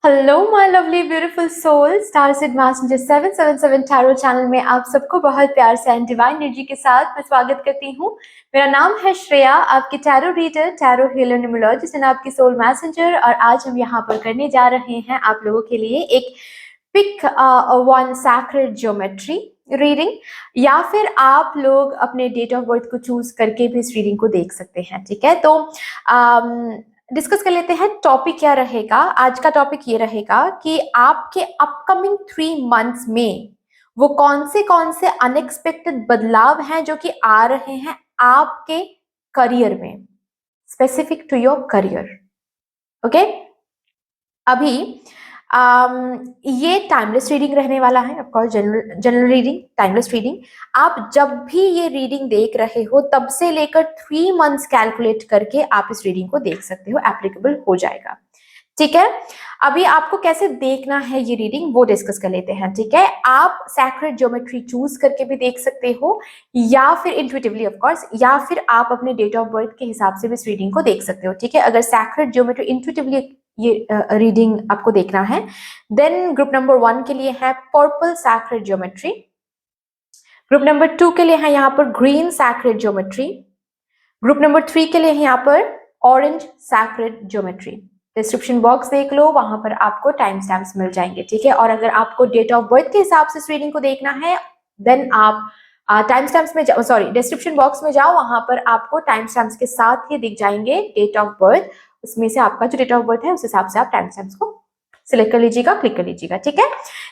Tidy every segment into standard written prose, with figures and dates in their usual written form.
Hello my lovely beautiful soul, star seed messenger 777 tarot channel में आप सबको बहुत प्यार से एंड डिवाइन एनर्जी के साथ मैं स्वागत करती हूँ। मेरा नाम है श्रेया, आपकी tarot reader, tarot healer, numerologist and आपकी सोल मैसेंजर। और आज हम यहाँ पर करने जा रहे हैं आप लोगों के लिए एक pick one sacred geometry reading, या फिर आप लोग अपने डेट ऑफ बर्थ को चूज करके भी इस रीडिंग को देख सकते हैं। ठीक है, तो डिस्कस कर लेते हैं टॉपिक क्या रहेगा। आज का टॉपिक ये रहेगा कि आपके अपकमिंग 3 मंथ्स में वो कौन से अनएक्सपेक्टेड बदलाव हैं जो कि आ रहे हैं आपके करियर में, specific to your career. Okay, अभी ये टाइमलेस रीडिंग रहने वाला है। Of course general reading, timeless reading. आप जब भी ये रीडिंग देख रहे हो तब से लेकर 3 मंथ्स कैलकुलेट करके आप इस रीडिंग को देख सकते हो, एप्लीकेबल हो जाएगा। ठीक है, अभी आपको कैसे देखना है ये रीडिंग वो डिस्कस कर लेते हैं। ठीक है, आप सैक्रेड ज्योमेट्री चूज करके भी देख सकते हो, या फिर इंट्यूटिवली ऑफ कोर्स, या फिर आप अपने डेट ऑफ बर्थ के हिसाब से भी इस रीडिंग को देख सकते हो। ठीक है, अगर सैक्रेड ज्योमेट्री इंट्यूटिवली ये रीडिंग आपको देखना है, देन ग्रुप नंबर 1 के लिए है purple sacred geometry, group number 2 के लिए है यहाँ पर green sacred geometry, group number 3 के लिए है यहाँ पर orange sacred geometry. Description box देख लो, वहां पर आपको टाइम स्टैम्प्स मिल जाएंगे। ठीक है, और अगर आपको डेट ऑफ बर्थ के हिसाब से इस रीडिंग को देखना है, देन आप टाइम स्टैम्प्स में जाओ, सॉरी डिस्क्रिप्शन बॉक्स में जाओ, वहां पर आपको टाइम स्टैम्प्स के साथ ही दिख जाएंगे डेट ऑफ बर्थ। उसमें से आपका जो डेट ऑफ बर्थ है उस हिसाब से आप टाइम स्टैम्प्स को सिलेक्ट कर लीजिएगा, क्लिक कर लीजिएगा। ठीक है,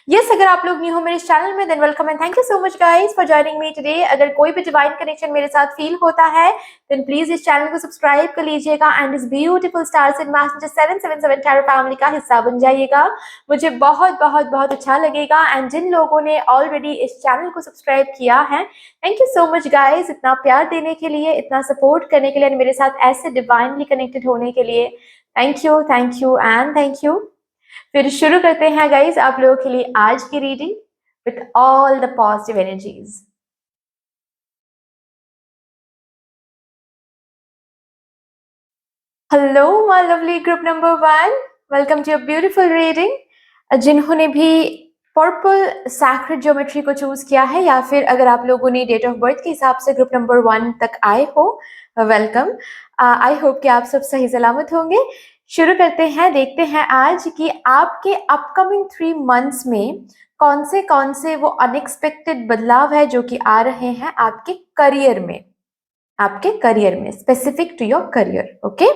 यस, अगर आप लोग न्यू हो मेरे चैनल में, than welcome and thank you so much guys for joining me today. अगर कोई भी डिवाइन कनेक्शन मेरे साथ फील होता है, देन प्लीज इस चैनल को सब्सक्राइब कर लीजिएगा एंड इस beautiful star seed messenger 777 tarot family का हिस्सा बन जाइएगा। मुझे बहुत बहुत बहुत अच्छा लगेगा। एंड जिन लोगों ने ऑलरेडी इस चैनल को सब्सक्राइब किया है, thank you so much guys, इतना प्यार देने के लिए, इतना सपोर्ट करने के लिए, मेरे साथ ऐसे डिवाइनली कनेक्टेड होने के लिए thank you and thank you. फिर शुरू करते हैं गाइस आप लोगों के लिए आज की reading with all the positive energies. Hello my lovely group number 1, welcome to your beautiful reading. जिन्होंने भी पर्पल सैक्रेड ज्योमेट्री को चूज किया है, या फिर अगर आप लोगों ने डेट ऑफ बर्थ के हिसाब से ग्रुप नंबर 1 तक आए हो, वेलकम। आई होप कि आप सब सही सलामत होंगे। शुरू करते हैं, देखते हैं आज कि आपके अपकमिंग 3 मंथ्स में कौन से वो अनएक्सपेक्टेड बदलाव है जो कि आ रहे हैं आपके करियर में, specific to your career. Okay,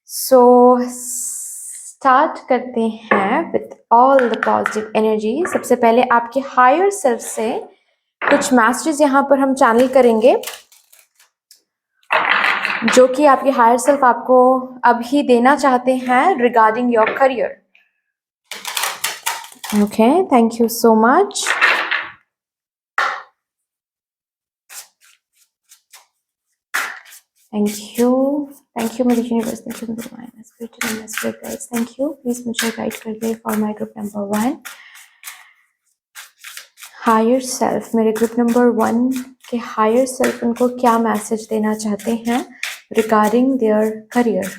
so start करते हैं with all the positive energy. सबसे पहले आपके हायर सेल्फ से कुछ मैसेजेस यहाँ पर हम चैनल करेंगे जो कि आपके हायर सेल्फ आपको अभी देना चाहते हैं regarding your career. Okay, thank you so much. Thank you मेरी यूनिवर्स, थैंक यू मेरी spirit guides, thank you. Please मुझे गाइड कर दे for my group number 1 higher self. मेरे ग्रुप नंबर 1 के हायर सेल्फ उनको क्या मैसेज देना चाहते हैं regarding their career.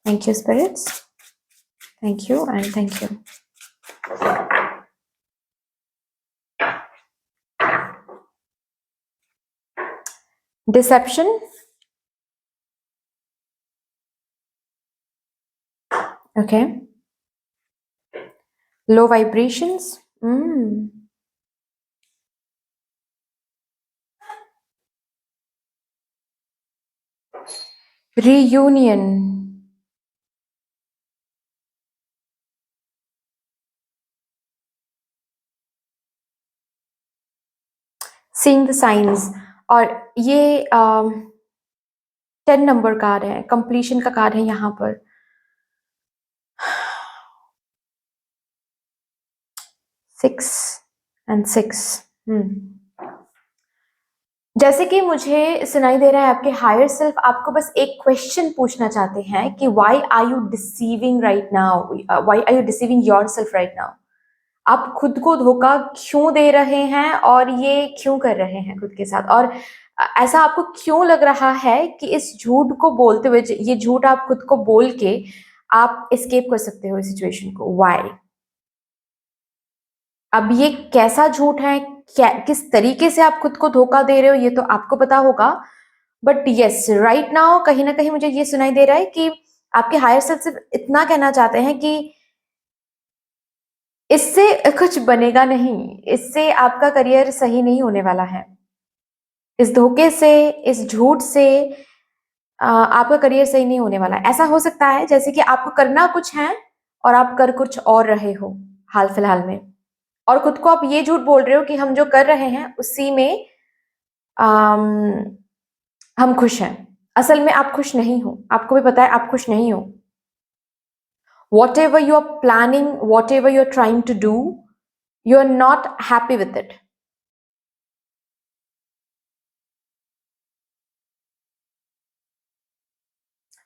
Thank you spirits, thank you and thank you. Deception, okay. Low vibrations, reunion, seeing the signs। और ये 10 नंबर कार्ड है, कंप्लीशन का कार्ड है यहाँ पर। 6 and 6, जैसे कि मुझे सुनाई दे रहा है आपके हायर सेल्फ आपको बस एक क्वेश्चन पूछना चाहते हैं कि why are you deceiving right now, why are you deceiving yourself right now. आप खुद को धोखा क्यों दे रहे हैं और ये क्यों कर रहे हैं खुद के साथ, और ऐसा आपको क्यों लग रहा है कि इस झूठ को बोलते हुए, ये झूठ आप खुद को बोल के आप एस्केप कर सकते हो इस सिचुएशन को। व्हाई? अब ये कैसा झूठ है, क्या किस तरीके से आप खुद को धोखा दे रहे हो, ये तो आपको पता होगा। बट यस, राइट नाउ कहीं ना कहीं मुझे ये सुनाई दे रहा है कि आपके हायर सेल्फ सिर्फ इतना कहना चाहते हैं कि इससे कुछ बनेगा नहीं, इससे आपका करियर सही नहीं होने वाला है। इस धोखे से, इस झूठ से आपका करियर सही नहीं होने वाला। ऐसा हो सकता है जैसे कि आपको करना कुछ है और आप कर कुछ और रहे हो हाल फिलहाल में, और खुद को आप ये झूठ बोल रहे हो कि हम जो कर रहे हैं उसी में आम, हम खुश हैं। असल में आप खुश नहीं हो, आपको भी पता है आप खुश नहीं हो। Whatever you are planning, whatever you are trying to do, you are not happy with it.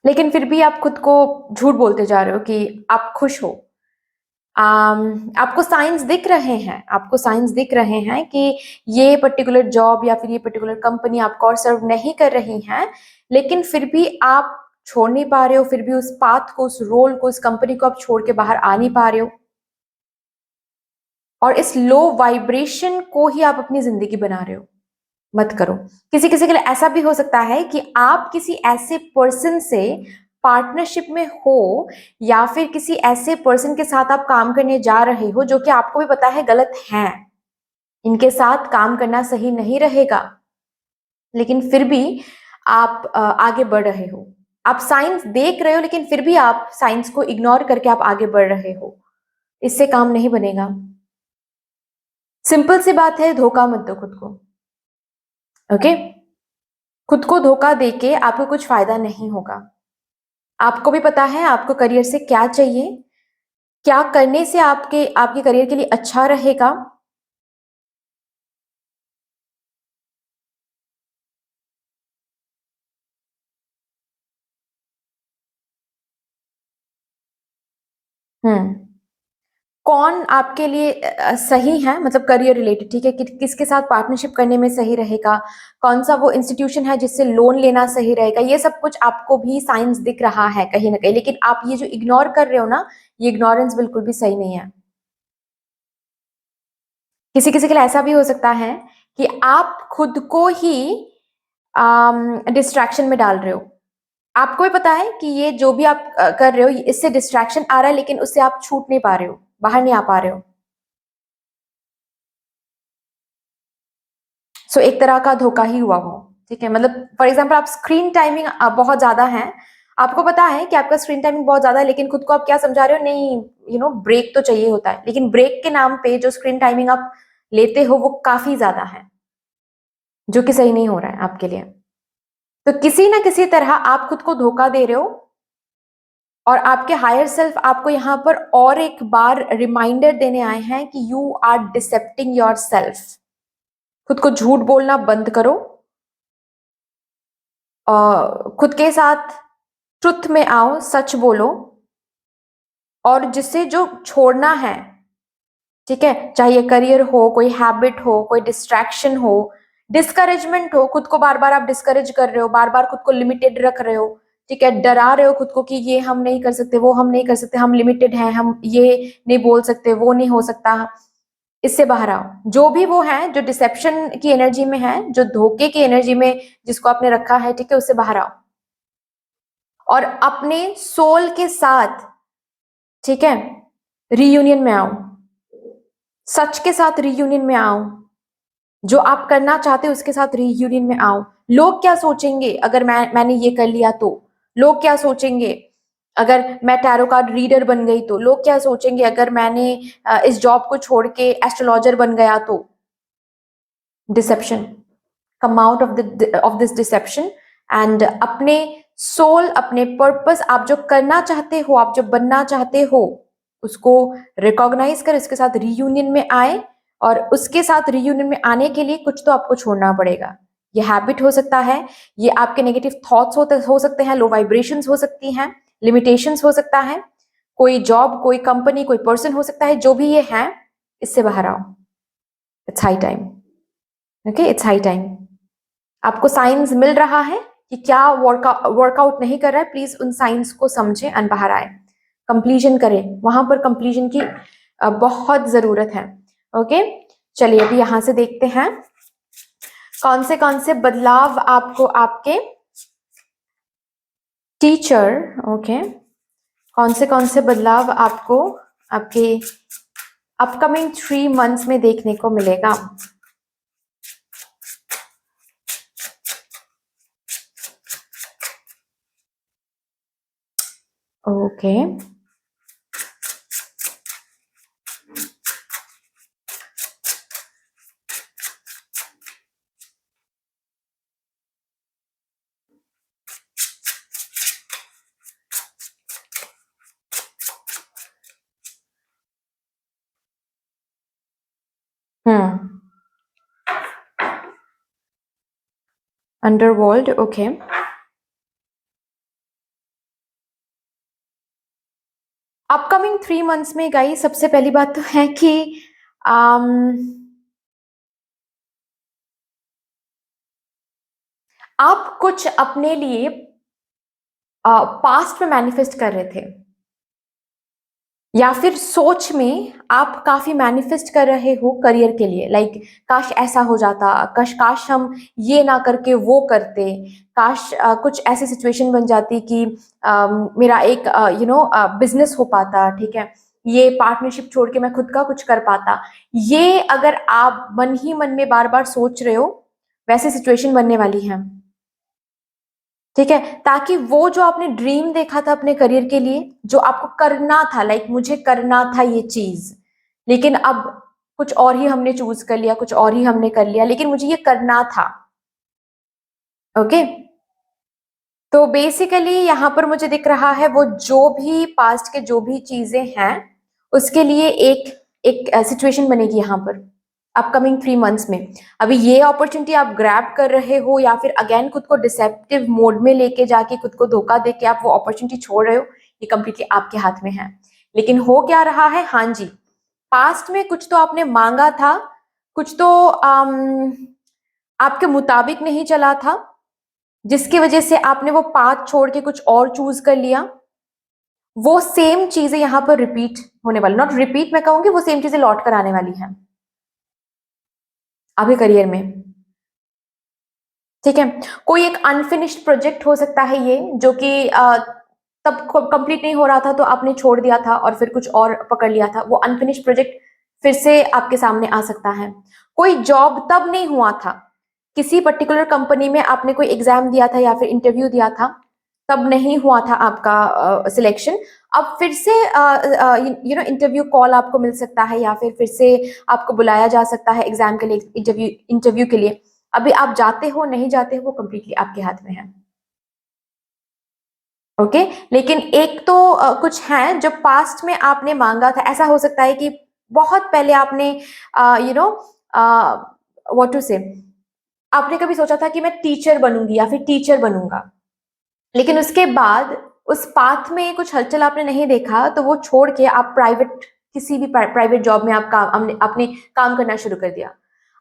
लेकिन फिर भी आप खुद को झूठ बोलते जा रहे हो कि आप खुश हो। आपको साइंस दिख रहे हैं, आपको साइंस दिख रहे हैं कि ये पर्टिकुलर जॉब या फिर ये पर्टिकुलर कंपनी आपको और सर्व नहीं कर रही है, लेकिन फिर भी आप छोड़ नहीं पा रहे हो, फिर भी उस पाथ को, उस रोल को, उस कंपनी को आप छोड़ के बाहर आ नहीं पा रहे हो। और इस लो वाइब्रेशन को ही आप अपनी जिंदगी बना रहे हो। मत करो। किसी किसी के लिए ऐसा भी हो सकता है कि आप किसी ऐसे पर्सन से पार्टनरशिप में हो, या फिर किसी ऐसे पर्सन के साथ आप काम करने जा रहे हो जो कि आपको भी पता है गलत है, इनके साथ काम करना सही नहीं रहेगा, लेकिन फिर भी आप आगे बढ़ रहे हो। आप साइंस देख रहे हो लेकिन फिर भी आप साइंस को इग्नोर करके आप आगे बढ़ रहे हो। इससे काम नहीं बनेगा। सिंपल सी बात है, धोखा मत दो खुद को। ओके? खुद को धोखा देके आपको कुछ फायदा नहीं होगा। आपको भी पता है आपको करियर से क्या चाहिए, क्या करने से आपके आपके करियर के लिए अच्छा रहेगा। हम्म कौन आपके लिए सही है, मतलब करियर रिलेटेड, ठीक है, किसके साथ पार्टनरशिप करने में सही रहेगा, कौन सा वो इंस्टीट्यूशन है जिससे लोन लेना सही रहेगा, ये सब कुछ आपको भी साइंस दिख रहा है कहीं ना कहीं। लेकिन आप ये जो इग्नोर कर रहे हो ना, ये इग्नोरेंस बिल्कुल भी सही नहीं है। किसी किसी के लिए ऐसा भी हो सकता है कि आप खुद को ही डिस्ट्रैक्शन में डाल रहे हो। आपको भी पता है कि ये जो भी आप कर रहे हो इससे डिस्ट्रैक्शन आ रहा है, लेकिन उससे आप छूट नहीं पा रहे हो, बाहर नहीं आ पा रहे हो। सो एक तरह का धोखा ही हुआ वो। ठीक है, मतलब फॉर एग्जाम्पल आप स्क्रीन टाइमिंग बहुत ज्यादा है, आपको पता है कि आपका स्क्रीन टाइमिंग बहुत ज्यादा है, लेकिन खुद को आप क्या समझा रहे हो, नहीं ब्रेक तो चाहिए होता है, लेकिन ब्रेक के नाम पे जो स्क्रीन टाइमिंग आप लेते हो वो काफी ज्यादा है, जो कि सही नहीं हो रहा है आपके लिए। तो किसी ना किसी तरह आप खुद को धोखा दे रहे हो, और आपके हायर सेल्फ आपको यहाँ पर और एक बार रिमाइंडर देने आए हैं कि यू आर डिसेप्टिंग योर सेल्फ। खुद को झूठ बोलना बंद करो, खुद के साथ ट्रुथ में आओ, सच बोलो, और जिससे जो छोड़ना है, ठीक है, चाहे ये करियर हो, कोई हैबिट हो, कोई डिस्ट्रैक्शन हो, डिस्करेजमेंट हो, खुद को बार बार आप डिस्करेज कर रहे हो, बार बार खुद को लिमिटेड रख रहे हो, ठीक है, डरा रहे हो खुद को कि ये हम नहीं कर सकते, वो हम नहीं कर सकते, हम लिमिटेड हैं, हम ये नहीं बोल सकते, वो नहीं हो सकता। इससे बाहर आओ। जो भी वो है जो डिसेप्शन की एनर्जी में है, जो धोखे की एनर्जी में जिसको आपने रखा है, ठीक है, उससे बाहर आओ और अपने सोल के साथ, ठीक है, रीयूनियन में आओ, सच के साथ रीयूनियन में आओ, जो आप करना चाहते हो उसके साथ रीयूनियन में आओ। लोग क्या सोचेंगे अगर मैंने ये कर लिया तो? लोग क्या सोचेंगे अगर मैं टैरो कार्ड रीडर बन गई तो? लोग क्या सोचेंगे अगर मैंने इस जॉब को छोड़ के एस्ट्रोलॉजर बन गया तो? Deception, come out of this deception, and अपने सोल, अपने पर्पस, आप जो करना चाहते हो, आप जो बनना चाहते हो, उसको रिकॉग्नाइज कर उसके साथ रीयूनियन में आए। और उसके साथ रीयूनियन में आने के लिए कुछ तो आपको छोड़ना पड़ेगा। ये हैबिट हो सकता है, ये आपके नेगेटिव थॉट्स हो सकते हैं, लो वाइब्रेशंस हो सकती हैं, लिमिटेशंस हो सकता है, कोई जॉब, कोई कंपनी, कोई पर्सन हो सकता है, जो भी ये है, इससे बाहर आओ। It's high time. Okay, it's high time. आपको साइंस मिल रहा है कि क्या वर्कआउट नहीं कर रहा है, प्लीज उन साइंस को समझें एंड बाहर आए। कंप्लीशन करें, वहां पर कंप्लीशन की बहुत जरूरत है। ओके, चलिए अभी यहां से देखते हैं कौन से बदलाव आपको आपके टीचर, ओके, कौन से बदलाव आपको आपके अपकमिंग 3 मंथ्स में देखने को मिलेगा। Okay, underworld, okay. Upcoming 3 months में गाइस सबसे पहली बात तो है कि आप कुछ अपने लिए पास्ट में मैनिफेस्ट कर रहे थे, या फिर सोच में आप काफी मैनिफेस्ट कर रहे हो करियर के लिए, लाइक काश ऐसा हो जाता, काश हम ये ना करके वो करते, काश कुछ ऐसी सिचुएशन बन जाती कि मेरा एक बिजनेस हो पाता, ठीक है, ये पार्टनरशिप छोड़ के मैं खुद का कुछ कर पाता। ये अगर आप मन ही मन में बार बार सोच रहे हो, वैसे सिचुएशन बनने वाली है, ठीक है, ताकि वो जो आपने ड्रीम देखा था अपने करियर के लिए, जो आपको करना था, लाइक मुझे करना था ये चीज, लेकिन अब कुछ और ही हमने चूज कर लिया, कुछ और ही हमने कर लिया, लेकिन मुझे ये करना था। ओके, तो बेसिकली यहाँ पर मुझे दिख रहा है वो जो भी पास्ट के जो भी चीजें हैं उसके लिए एक एक सिचुएशन बनेगी यहाँ पर अपकमिंग 3 मंथ्स में। अभी ये अपॉर्चुनिटी आप ग्रैब कर रहे हो या फिर अगेन खुद को डिसेप्टिव मोड में लेके जाके खुद को धोखा दे के आप वो अपॉर्चुनिटी छोड़ रहे हो, ये कंप्लीटली आपके हाथ में है। लेकिन हो क्या रहा है, हाँ जी, पास्ट में कुछ तो आपने मांगा था, कुछ तो आपके मुताबिक नहीं चला था, जिसकी वजह से आपने वो पाथ छोड़ के कुछ और चूज कर लिया। वो सेम चीजें यहाँ पर रिपीट होने वाली, नॉट रिपीट मैं कहूंगी, वो सेम चीजें लौट कर आने वाली हैं आपके करियर में, ठीक है। कोई एक अनफिनिश्ड प्रोजेक्ट हो सकता है ये, जो कि तब कंप्लीट नहीं हो रहा था तो आपने छोड़ दिया था और फिर कुछ और पकड़ लिया था, वो अनफिनिश्ड प्रोजेक्ट फिर से आपके सामने आ सकता है। कोई जॉब तब नहीं हुआ था, किसी पर्टिकुलर कंपनी में आपने कोई एग्जाम दिया था या फिर इंटरव्यू दिया था, तब नहीं हुआ था आपका सिलेक्शन, अब फिर से इंटरव्यू कॉल आपको मिल सकता है या फिर से आपको बुलाया जा सकता है एग्जाम के लिए, इंटरव्यू के लिए। अभी आप जाते हो नहीं जाते हो वो कंप्लीटली आपके हाथ में है। ओके, लेकिन एक तो कुछ है जो पास्ट में आपने मांगा था, ऐसा हो सकता है कि बहुत पहले आपने व्हाट टू से, आपने कभी सोचा था कि मैं टीचर बनूंगी या फिर टीचर बनूंगा, लेकिन उसके बाद उस पाथ में कुछ हलचल आपने नहीं देखा तो वो छोड़ के आप किसी भी प्राइवेट जॉब में आपने काम करना शुरू कर दिया।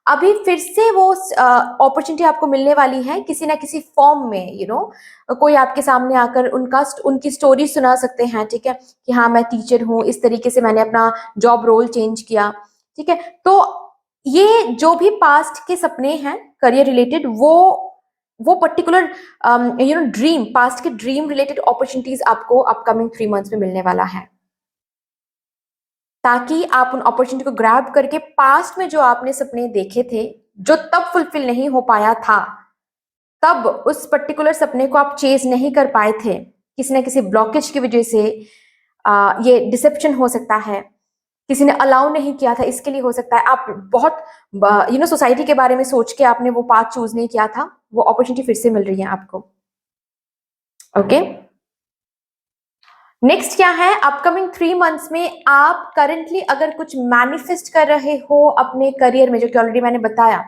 अभी फिर से वो अपॉर्चुनिटी आपको मिलने वाली है किसी ना किसी फॉर्म में, कोई आपके सामने आकर उनकी स्टोरी सुना सकते हैं, ठीक है, कि हाँ मैं टीचर हूँ, इस तरीके से मैंने अपना जॉब रोल चेंज किया, ठीक है। तो ये जो भी पास्ट के सपने हैं करियर रिलेटेड, वो पर्टिकुलर ड्रीम, पास्ट के ड्रीम रिलेटेड अपॉर्चुनिटीज आपको अपकमिंग 3 मंथ्स में मिलने वाला है, ताकि आप उन अपॉर्चुनिटी को ग्रैब करके पास्ट में जो आपने सपने देखे थे, जो तब फुलफिल नहीं हो पाया था, तब उस पर्टिकुलर सपने को आप चेज नहीं कर पाए थे, किसी ना किसी ब्लॉकेज की वजह से, ये डिसेप्शन हो सकता है, किसी ने अलाउ नहीं किया था, इसके लिए हो सकता है, आप बहुत सोसाइटी के बारे में सोच के आपने वो पाथ चूज नहीं किया था, वो अपॉर्चुनिटी फिर से मिल रही है आपको। ओके, नेक्स्ट क्या है, अपकमिंग 3 मंथ्स में आप करंटली अगर कुछ मैनिफेस्ट कर रहे हो अपने करियर में, जो कि ऑलरेडी मैंने बताया,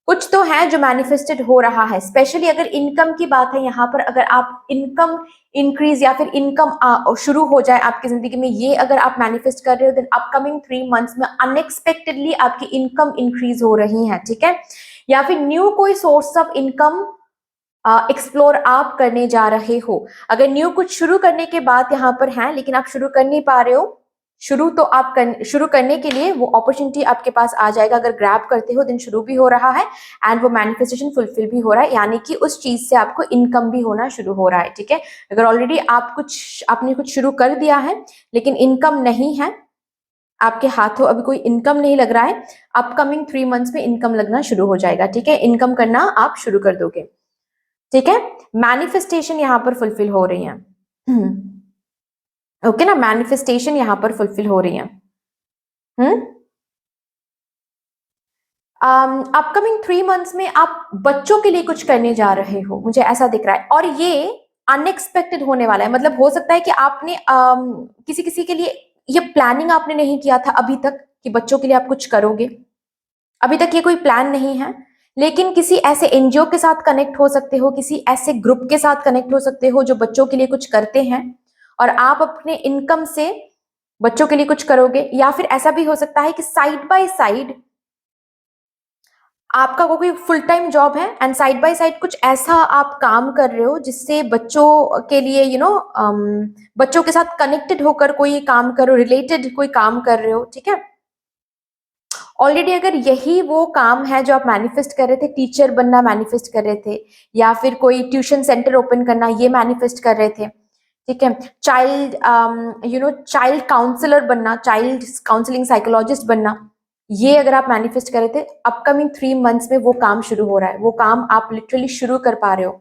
कुछ तो है जो मैनिफेस्टेड हो रहा है, स्पेशली अगर इनकम की बात है यहाँ पर, अगर आप इनकम इंक्रीज या फिर इनकम शुरू हो जाए आपकी जिंदगी में, ये अगर आप मैनिफेस्ट कर रहे हो, देन अपकमिंग 3 मंथ्स में अनएक्सपेक्टेडली आपकी इनकम इंक्रीज हो रही है, ठीक है, या फिर न्यू कोई सोर्स ऑफ इनकम एक्सप्लोर आप करने जा रहे हो। अगर न्यू कुछ शुरू करने के बाद यहाँ पर है, लेकिन आप शुरू कर नहीं पा रहे हो, शुरू करने के लिए वो अपॉर्चुनिटी आपके पास आ जाएगा। अगर ग्रैब करते हो, दिन शुरू भी हो रहा है एंड वो मैनिफेस्टेशन फुलफिल भी हो रहा है, यानी कि उस चीज से आपको इनकम भी होना शुरू हो रहा है। ठीक है, अगर ऑलरेडी आपने कुछ शुरू कर दिया है लेकिन इनकम नहीं है, आपके हाथों अभी कोई इनकम नहीं लग रहा है, अपकमिंग 3 मंथ्स में इनकम लगना शुरू हो जाएगा। ठीक है, इनकम करना आप शुरू कर दोगे। ठीक है, मैनिफेस्टेशन यहाँ पर फुलफिल हो रही है। ओके ना, मैनिफेस्टेशन यहाँ पर फुलफिल हो रही है। अपकमिंग 3 मंथ्स में आप बच्चों के लिए कुछ करने जा रहे हो, मुझे ऐसा दिख रहा है, और ये अनएक्सपेक्टेड होने वाला है। मतलब हो सकता है कि आपने किसी किसी के लिए ये प्लानिंग आपने नहीं किया था अभी तक कि बच्चों के लिए आप कुछ करोगे, अभी तक ये कोई प्लान नहीं है, लेकिन किसी ऐसे एनजीओ के साथ कनेक्ट हो सकते हो, किसी ऐसे ग्रुप के साथ कनेक्ट हो सकते हो जो बच्चों के लिए कुछ करते हैं, और आप अपने इनकम से बच्चों के लिए कुछ करोगे। या फिर ऐसा भी हो सकता है कि साइड बाय साइड आपका कोई फुल टाइम जॉब है एंड साइड बाय साइड कुछ ऐसा आप काम कर रहे हो जिससे बच्चों के लिए बच्चों के साथ कनेक्टेड होकर कोई काम करो, रिलेटेड कोई काम कर रहे हो। ठीक है, ऑलरेडी अगर यही वो काम है जो आप मैनिफेस्ट कर रहे थे, टीचर बनना मैनिफेस्ट कर रहे थे, या फिर कोई ट्यूशन सेंटर ओपन करना ये मैनिफेस्ट कर रहे थे, ठीक है, चाइल्ड काउंसलर बनना, चाइल्ड काउंसलिंग साइकोलॉजिस्ट बनना, ये अगर आप मैनिफेस्ट कर रहे थे, अपकमिंग 3 मंथ्स में वो काम शुरू हो रहा है। वो काम आप लिटरली शुरू कर पा रहे हो,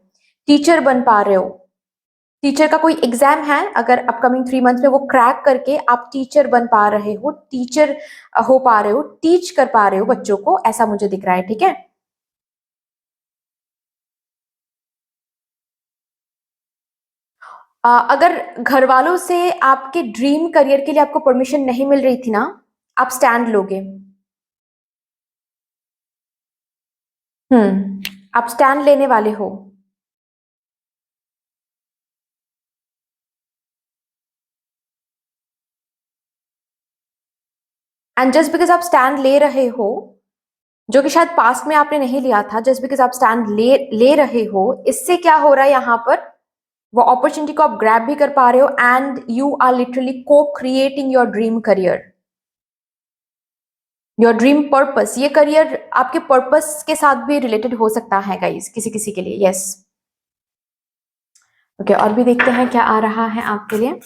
टीचर बन पा रहे हो। टीचर का कोई एग्जाम है, अगर अपकमिंग 3 मंथ्स में वो क्रैक करके आप टीचर बन पा रहे हो, टीचर हो पा रहे हो, टीच कर पा रहे हो बच्चों को, ऐसा मुझे दिख रहा है। ठीक है, अगर घर वालों से आपके ड्रीम करियर के लिए आपको परमिशन नहीं मिल रही थी ना, आप स्टैंड लोगे। आप स्टैंड लेने वाले हो। एंड जस्ट बिकॉज आप स्टैंड ले रहे हो, जो कि शायद पास्ट में आपने नहीं लिया था, जस्ट बिकॉज आप स्टैंड ले रहे हो, इससे क्या हो रहा है यहाँ पर, वो अपॉर्चुनिटी को आप ग्रैब भी कर पा रहे हो एंड यू आर लिटरली को creating your dream career, your dream purpose. ये करियर आपके पर्पस के साथ भी रिलेटेड हो सकता है गाइस, किसी किसी के लिए। यस, ओके, और भी देखते हैं क्या आ रहा है आपके लिए।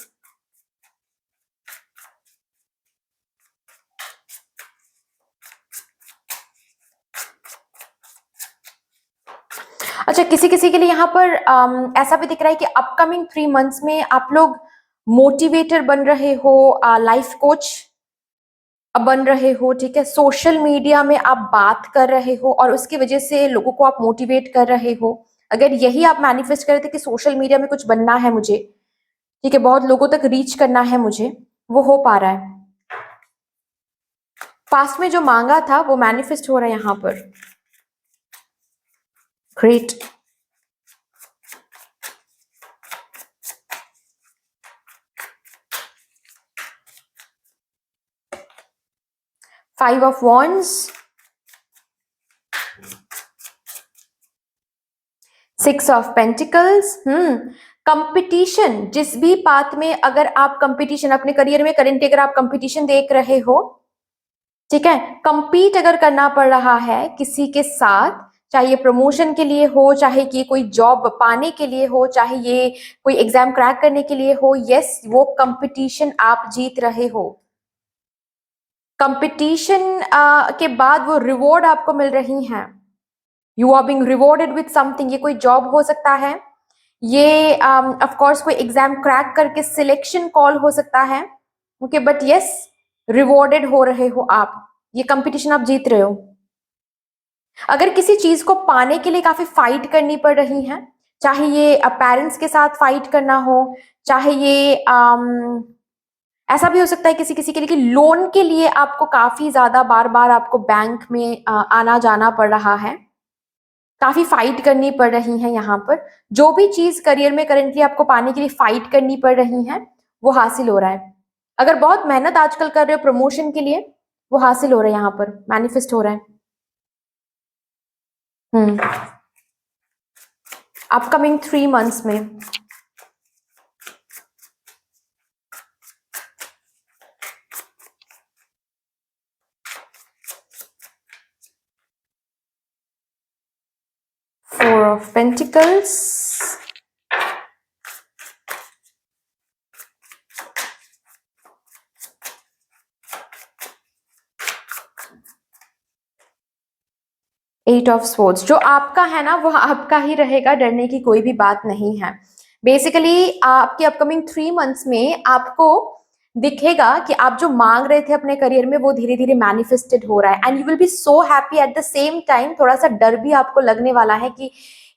अच्छा, किसी किसी के लिए यहाँ पर ऐसा भी दिख रहा है कि अपकमिंग 3 मंथ्स में आप लोग मोटिवेटर बन रहे हो, लाइफ कोच बन रहे हो। ठीक है, सोशल मीडिया में आप बात कर रहे हो और उसकी वजह से लोगों को आप मोटिवेट कर रहे हो। अगर यही आप मैनिफेस्ट कर रहे थे कि सोशल मीडिया में कुछ बनना है मुझे, ठीक है, बहुत लोगों तक रीच करना है मुझे, वो हो पा रहा है। पास्ट में जो मांगा था वो मैनिफेस्ट हो रहा है यहाँ पर। Great, five of wands, 6 of pentacles. Competition, जिस भी पाथ में अगर आप कंपटीशन अपने करियर में करेंटली अगर आप कंपटीशन देख रहे हो, ठीक है, कंपीट अगर करना पड़ रहा है किसी के साथ, चाहे ये प्रमोशन के लिए हो, चाहे कि कोई जॉब पाने के लिए हो, चाहे ये कोई एग्जाम क्रैक करने के लिए हो, यस, वो कंपटीशन आप जीत रहे हो। कंपटीशन के बाद वो रिवॉर्ड आपको मिल रही हैं, you are being rewarded with something. ये कोई जॉब हो सकता है, ये ऑफ कोर्स कोई एग्जाम क्रैक करके सिलेक्शन कॉल हो सकता है। ओके, बट यस, रिवॉर्डेड हो रहे हो आप, ये कंपटीशन आप जीत रहे हो। अगर किसी चीज को पाने के लिए काफी फाइट करनी पड़ रही है, चाहे ये पेरेंट्स के साथ फाइट करना हो, चाहे ये ऐसा भी हो सकता है किसी किसी के लिए कि लोन के लिए आपको काफी ज्यादा बार बार आपको बैंक में आना जाना पड़ रहा है, काफी फाइट करनी पड़ रही है। यहाँ पर जो भी चीज करियर में करेंटली आपको पाने के लिए फाइट करनी पड़ रही है, वो हासिल हो रहा है। अगर बहुत मेहनत आजकल कर रहे हो प्रमोशन के लिए, वो हासिल हो रहा है, यहाँ पर मैनिफेस्ट हो रहा है। अपकमिंग 3 मंथ्स में। Four of Pentacles, eight of swords. जो आपका है ना वो आपका ही रहेगा, डरने की कोई भी बात नहीं है। बेसिकली आपके अपकमिंग 3 मंथ्स में आपको दिखेगा कि आप जो मांग रहे थे अपने करियर में वो धीरे धीरे मैनिफेस्टेड हो रहा है, and you will be so happy. At the same time थोड़ा सा डर भी आपको लगने वाला है कि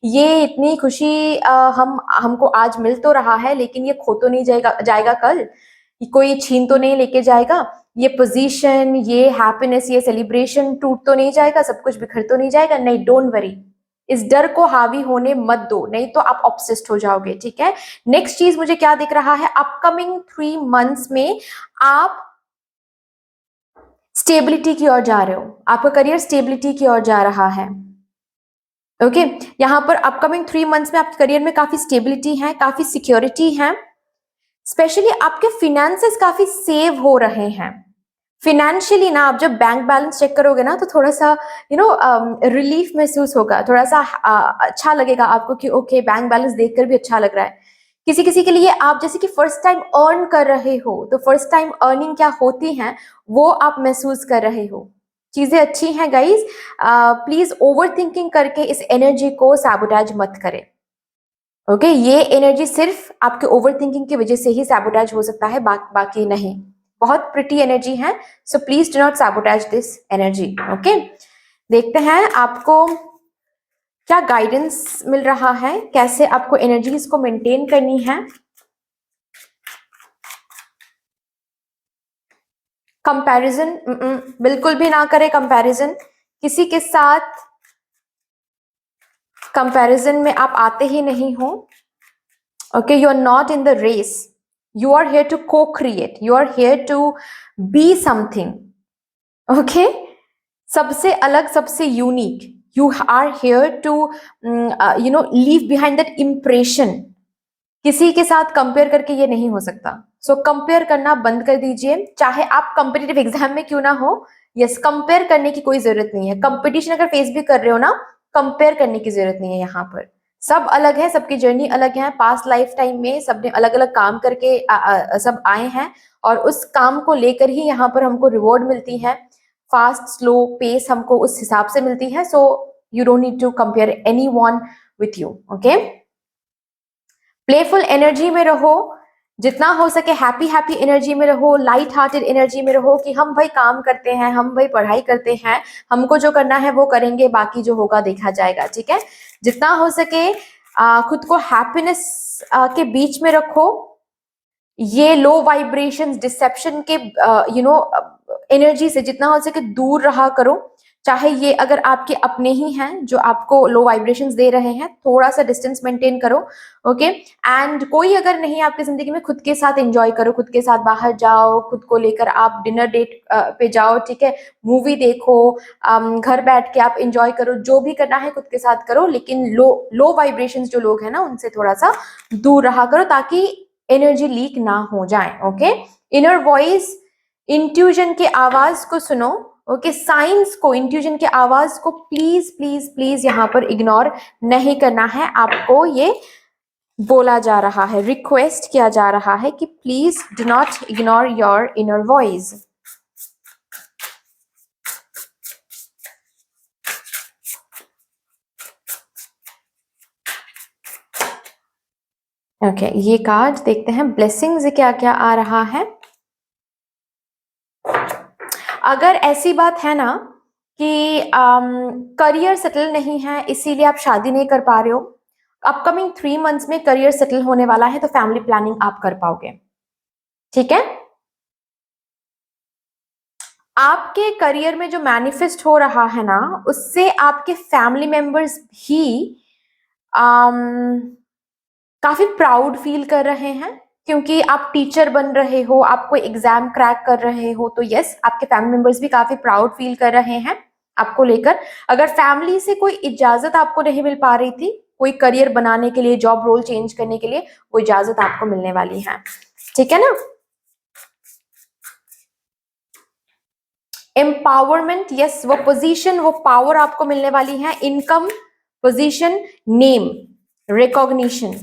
ये इतनी खुशी हमको आज मिल तो रहा है, लेकिन ये खो तो नहीं जाएगा कल, कोई छीन तो नहीं लेके जाएगा, ये पोजीशन, ये हैप्पीनेस, ये सेलिब्रेशन टूट तो नहीं जाएगा, सब कुछ बिखर तो नहीं जाएगा। नहीं, डोंट वरी, इस डर को हावी होने मत दो, नहीं तो आप ऑब्सेस्ड हो जाओगे। ठीक है, नेक्स्ट चीज मुझे क्या दिख रहा है, अपकमिंग 3 मंथ्स में आप स्टेबिलिटी की ओर जा रहे हो, आपका करियर स्टेबिलिटी की ओर जा रहा है। ओके, यहां पर अपकमिंग 3 मंथ्स में आपके करियर में काफी स्टेबिलिटी है, काफी सिक्योरिटी है, स्पेशली आपके फिनेंसेस काफी सेव हो रहे हैं। फिनेंशियली ना आप जब बैंक बैलेंस चेक करोगे ना तो थोड़ा सा रिलीफ महसूस होगा, थोड़ा सा अच्छा लगेगा आपको कि ओके, बैंक बैलेंस देखकर भी अच्छा लग रहा है। किसी किसी के लिए आप जैसे कि फर्स्ट टाइम अर्न कर रहे हो, तो फर्स्ट टाइम अर्निंग क्या होती है वो आप महसूस कर रहे हो। चीजें अच्छी हैं गाइज, प्लीज ओवर थिंकिंग करके इस एनर्जी को सैबोटेज मत करें। ओके, ये एनर्जी सिर्फ आपके ओवर थिंकिंग की वजह से ही सैबोटेज हो सकता है, बाकी नहीं। बहुत प्रिटी एनर्जी है, so please do not sabotage this energy. Okay, देखते हैं आपको क्या गाइडेंस मिल रहा है, कैसे आपको एनर्जीज को मेंटेन करनी है। कंपैरिजन बिल्कुल भी ना करें, कंपैरिजन किसी के साथ कंपैरिजन में आप आते ही नहीं हो। Okay, you are not in the race, you are here to co-create, you are here to be something. Okay, सबसे अलग, सबसे unique, you are here to leave behind that impression. किसी के साथ कंपेयर करके ये नहीं हो सकता, सो कंपेयर करना बंद कर दीजिए, चाहे आप कंपिटिटिव एग्जाम में क्यों ना हो। यस, कंपेयर करने की कोई जरूरत नहीं है। कंपटीशन अगर फेस भी कर रहे हो ना, कंपेयर करने की जरूरत नहीं है। यहाँ पर सब अलग है, सबकी जर्नी अलग है, पास्ट लाइफ टाइम में सबने अलग अलग काम करके सब आए हैं, और उस काम को लेकर ही यहाँ पर हमको रिवॉर्ड मिलती है। फास्ट स्लो पेस हमको उस हिसाब से मिलती है, so you don't need to compare anyone with you. Okay, playful energy में रहो, जितना हो सके हैप्पी एनर्जी में रहो, लाइट हार्टेड एनर्जी में रहो कि हम भाई काम करते हैं, हम भाई पढ़ाई करते हैं, हमको जो करना है वो करेंगे, बाकी जो होगा देखा जाएगा। ठीक है, जितना हो सके खुद को हैप्पीनेस के बीच में रखो। ये लो वाइब्रेशंस, डिसेप्शन के एनर्जी से जितना हो सके दूर रहा करो। चाहे ये अगर आपके अपने ही हैं जो आपको लो वाइब्रेशंस दे रहे हैं, थोड़ा सा डिस्टेंस मेंटेन करो। ओके, एंड कोई अगर नहीं आपकी जिंदगी में, खुद के साथ एंजॉय करो, खुद के साथ बाहर जाओ, खुद को लेकर आप डिनर डेट पे जाओ। ठीक है, मूवी देखो, घर बैठ के आप एंजॉय करो, जो भी करना है खुद के साथ करो, लेकिन लो वाइब्रेशंस जो लोग हैं ना उनसे थोड़ा सा दूर रहा करो, ताकि एनर्जी लीक ना हो जाए। ओके, इनर वॉइस, इंट्यूजन के आवाज को सुनो। ओके, साइंस को, इंट्यूजन के आवाज को प्लीज प्लीज प्लीज यहाँ पर इग्नोर नहीं करना है। आपको ये बोला जा रहा है, रिक्वेस्ट किया जा रहा है कि please do not ignore your inner voice. Okay, ये कार्ड देखते हैं ब्लेसिंग्स क्या क्या आ रहा है। अगर ऐसी बात है ना कि करियर सेटल नहीं है, इसीलिए आप शादी नहीं कर पा रहे हो, अपकमिंग 3 मंथ्स में करियर सेटल होने वाला है, तो फैमिली प्लानिंग आप कर पाओगे। ठीक है, आपके करियर में जो मैनिफेस्ट हो रहा है ना, उससे आपके फैमिली मेंबर्स भी काफी प्राउड फील कर रहे हैं, क्योंकि आप टीचर बन रहे हो, आप कोई एग्जाम क्रैक कर रहे हो, तो यस, आपके फैमिली मेंबर्स भी काफी प्राउड फील कर रहे हैं आपको लेकर। अगर फैमिली से कोई इजाजत आपको नहीं मिल पा रही थी, कोई करियर बनाने के लिए, जॉब रोल चेंज करने के लिए वो इजाजत आपको मिलने वाली है, ठीक है ना। एम्पावरमेंट, यस, वो पोजीशन, वो पावर आपको मिलने वाली है। Income, position, name, recognition.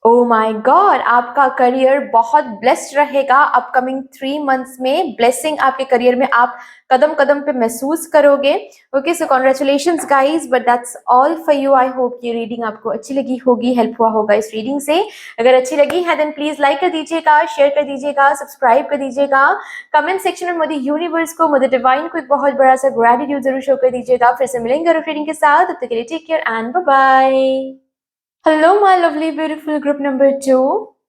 Oh my God, आपका करियर बहुत ब्लेस्ड रहेगा अपकमिंग 3 मंथ्स में। ब्लेसिंग आपके करियर में आप कदम कदम पे महसूस करोगे। Okay, so congratulations guys, but that's all for you. I hope ये रीडिंग आपको अच्छी लगी होगी, हेल्प हुआ होगा इस रीडिंग से। अगर अच्छी लगी है देन प्लीज लाइक कर दीजिएगा, शेयर कर दीजिएगा, सब्सक्राइब कर दीजिएगा। कमेंट सेक्शन में मदर यूनिवर्स को, मदर डिवाइन को एक बहुत बड़ा सा ग्रेटिट्यूड जरूर शो कर दीजिएगा। फिर से मिलेंगे रीडिंग के साथ, तब तक के लिए take care and bye bye. Hello my lovely beautiful group number 2,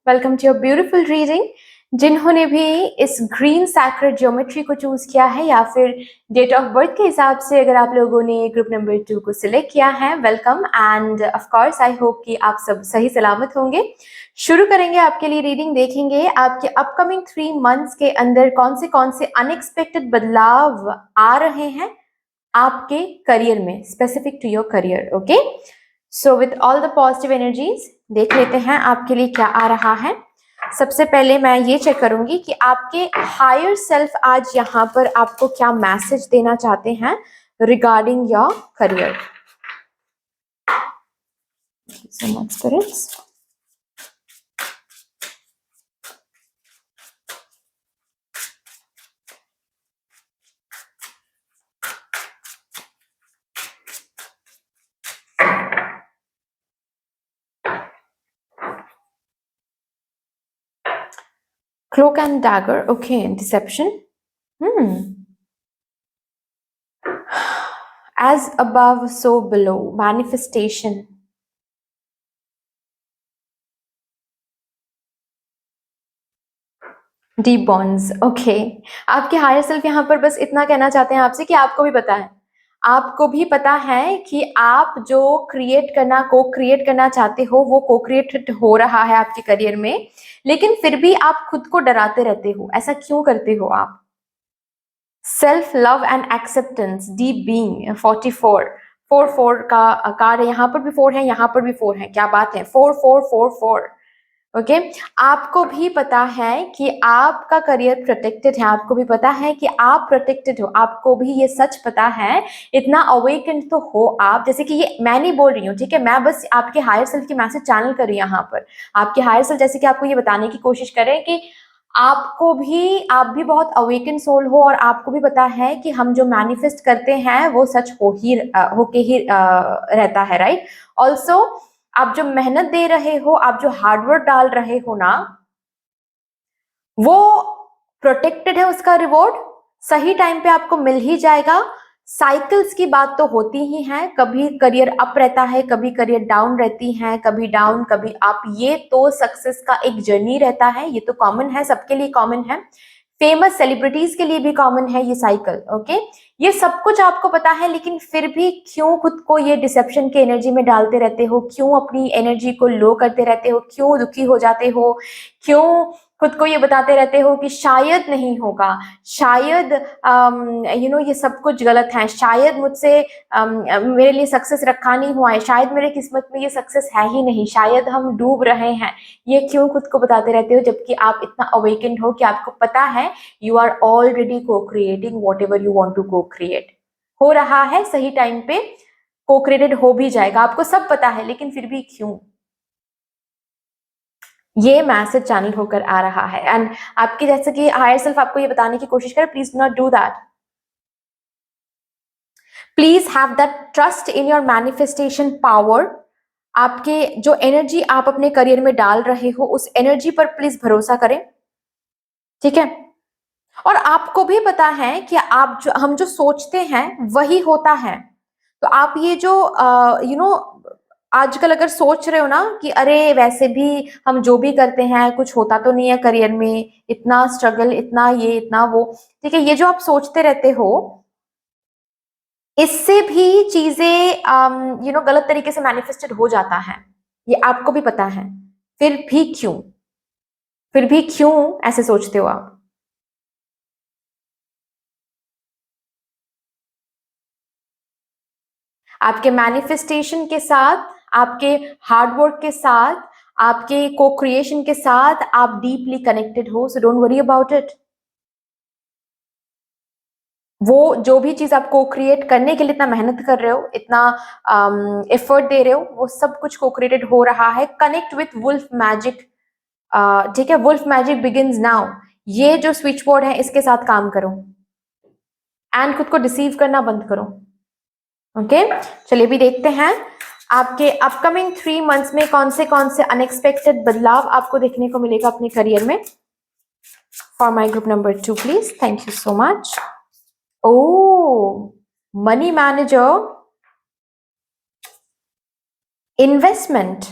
welcome to your beautiful reading. जिन्होंने भी इस ग्रीन सैक्रेड ज्योमेट्री को चूज किया है या फिर डेट ऑफ बर्थ के हिसाब से अगर आप लोगों ने ग्रुप नंबर 2 को सिलेक्ट किया है, welcome end of course I hope कि आप सब सही सलामत होंगे। शुरू करेंगे आपके लिए रीडिंग, देखेंगे आपके अपकमिंग 3 मंथ्स के अंदर कौन से अनएक्सपेक्टेड बदलाव आ रहे हैं आपके करियर में, specific to your career. Okay, so with all the positive energies देख लेते हैं आपके लिए क्या आ रहा है। सबसे पहले मैं ये चेक करूंगी कि आपके हायर सेल्फ आज यहाँ पर आपको क्या मैसेज देना चाहते हैं regarding your career. So much spirits. Cloak and dagger, okay, deception. As above, so below, manifestation. Deep bonds, okay. आपके हायर सेल्फ यहाँ पर बस इतना कहना चाहते हैं आपसे कि आपको भी पता है, आपको भी पता है कि आप जो को क्रिएट करना चाहते हो वो को क्रिएट हो रहा है आपके करियर में, लेकिन फिर भी आप खुद को डराते रहते हो। ऐसा क्यों करते हो आप? Self love and acceptance, deep being, 44 4 का आकार है, यहाँ पर भी 4 है, यहाँ पर भी 4 है, क्या बात है, 4 4 4 4। ओके, आपको भी पता है कि आपका करियर प्रोटेक्टेड है, आपको भी पता है कि आप प्रोटेक्टेड हो, आपको भी ये सच पता है। इतना अवेकेंड तो हो आप, जैसे कि ये मैं नहीं बोल रही हूँ, ठीक है, मैं बस आपके हायर सेल्फ की मैसेज चैनल कर रही हूँ यहाँ पर। आपके हायर सेल्फ जैसे कि आपको ये बताने की कोशिश करें कि आप भी बहुत अवेकन सोल हो और आपको भी पता है कि हम जो मैनिफेस्ट करते हैं वो सच होके ही रहता है, राइट। ऑल्सो आप जो मेहनत दे रहे हो, आप जो हार्डवर्क डाल रहे हो ना, वो प्रोटेक्टेड है, उसका रिवॉर्ड सही टाइम पे आपको मिल ही जाएगा। साइकिल्स की बात तो होती ही है, कभी करियर अप रहता है, कभी करियर डाउन रहती है, कभी डाउन कभी अप, ये तो सक्सेस का एक जर्नी रहता है, ये तो कॉमन है, सबके लिए कॉमन है, फेमस सेलिब्रिटीज के लिए भी कॉमन है ये साइकिल। ओके, ये सब कुछ आपको पता है, लेकिन फिर भी क्यों खुद को ये डिसेप्शन की एनर्जी में डालते रहते हो, क्यों अपनी एनर्जी को लो करते रहते हो, क्यों दुखी हो जाते हो, क्यों खुद को ये बताते रहते हो कि शायद नहीं होगा, शायद ये सब कुछ गलत है, शायद मुझसे मेरे लिए सक्सेस रखा नहीं हुआ है, शायद मेरे किस्मत में ये सक्सेस है ही नहीं, शायद हम डूब रहे हैं। ये क्यों खुद को बताते रहते हो, जबकि आप इतना अवेकेंड हो कि आपको पता है यू आर ऑलरेडी को creating whatever you want to को क्रिएट। हो रहा है, सही टाइम पे को क्रिएटेड हो भी जाएगा, आपको सब पता है, लेकिन फिर भी क्यों? ये मैसेज चैनल होकर आ रहा है। एंड आपके जैसे कि हायर सेल्फ आपको ये बताने की कोशिश करे, please not do that, please have that trust in your manifestation power. आपके जो एनर्जी आप अपने करियर में डाल रहे हो, उस एनर्जी पर प्लीज भरोसा करें, ठीक है। और आपको भी पता है कि हम जो सोचते हैं वही होता है। तो आप ये जो आजकल अगर सोच रहे हो ना कि अरे वैसे भी हम जो भी करते हैं कुछ होता तो नहीं है करियर में, इतना स्ट्रगल, इतना ये इतना वो, ठीक है, ये जो आप सोचते रहते हो, इससे भी चीजें गलत तरीके से मैनिफेस्टेड हो जाता है, ये आपको भी पता है। फिर भी क्यों ऐसे सोचते हो आप? आपके मैनिफेस्टेशन के साथ, आपके हार्ड वर्क के साथ, आपके को क्रिएशन के साथ आप डीपली कनेक्टेड हो. So don't worry about it. वो जो भी चीज आप को क्रिएट करने के लिए इतना मेहनत कर रहे हो, इतना एफर्ट दे रहे हो, वो सब कुछ को क्रिएटेड हो रहा है. Connect with wolf magic. ठीक है, वुल्फ मैजिक बिगिंस नाउ. ये जो स्विच बोर्ड है इसके साथ काम करो एंड खुद को डिसीव करना बंद करो. ओके, चलिए भी देखते हैं आपके अपकमिंग 3 मंथ्स में कौन से अनएक्सपेक्टेड बदलाव आपको देखने को मिलेगा अपने करियर में. For my group number 2 please. Thank you so much. Oh, money manager, investment.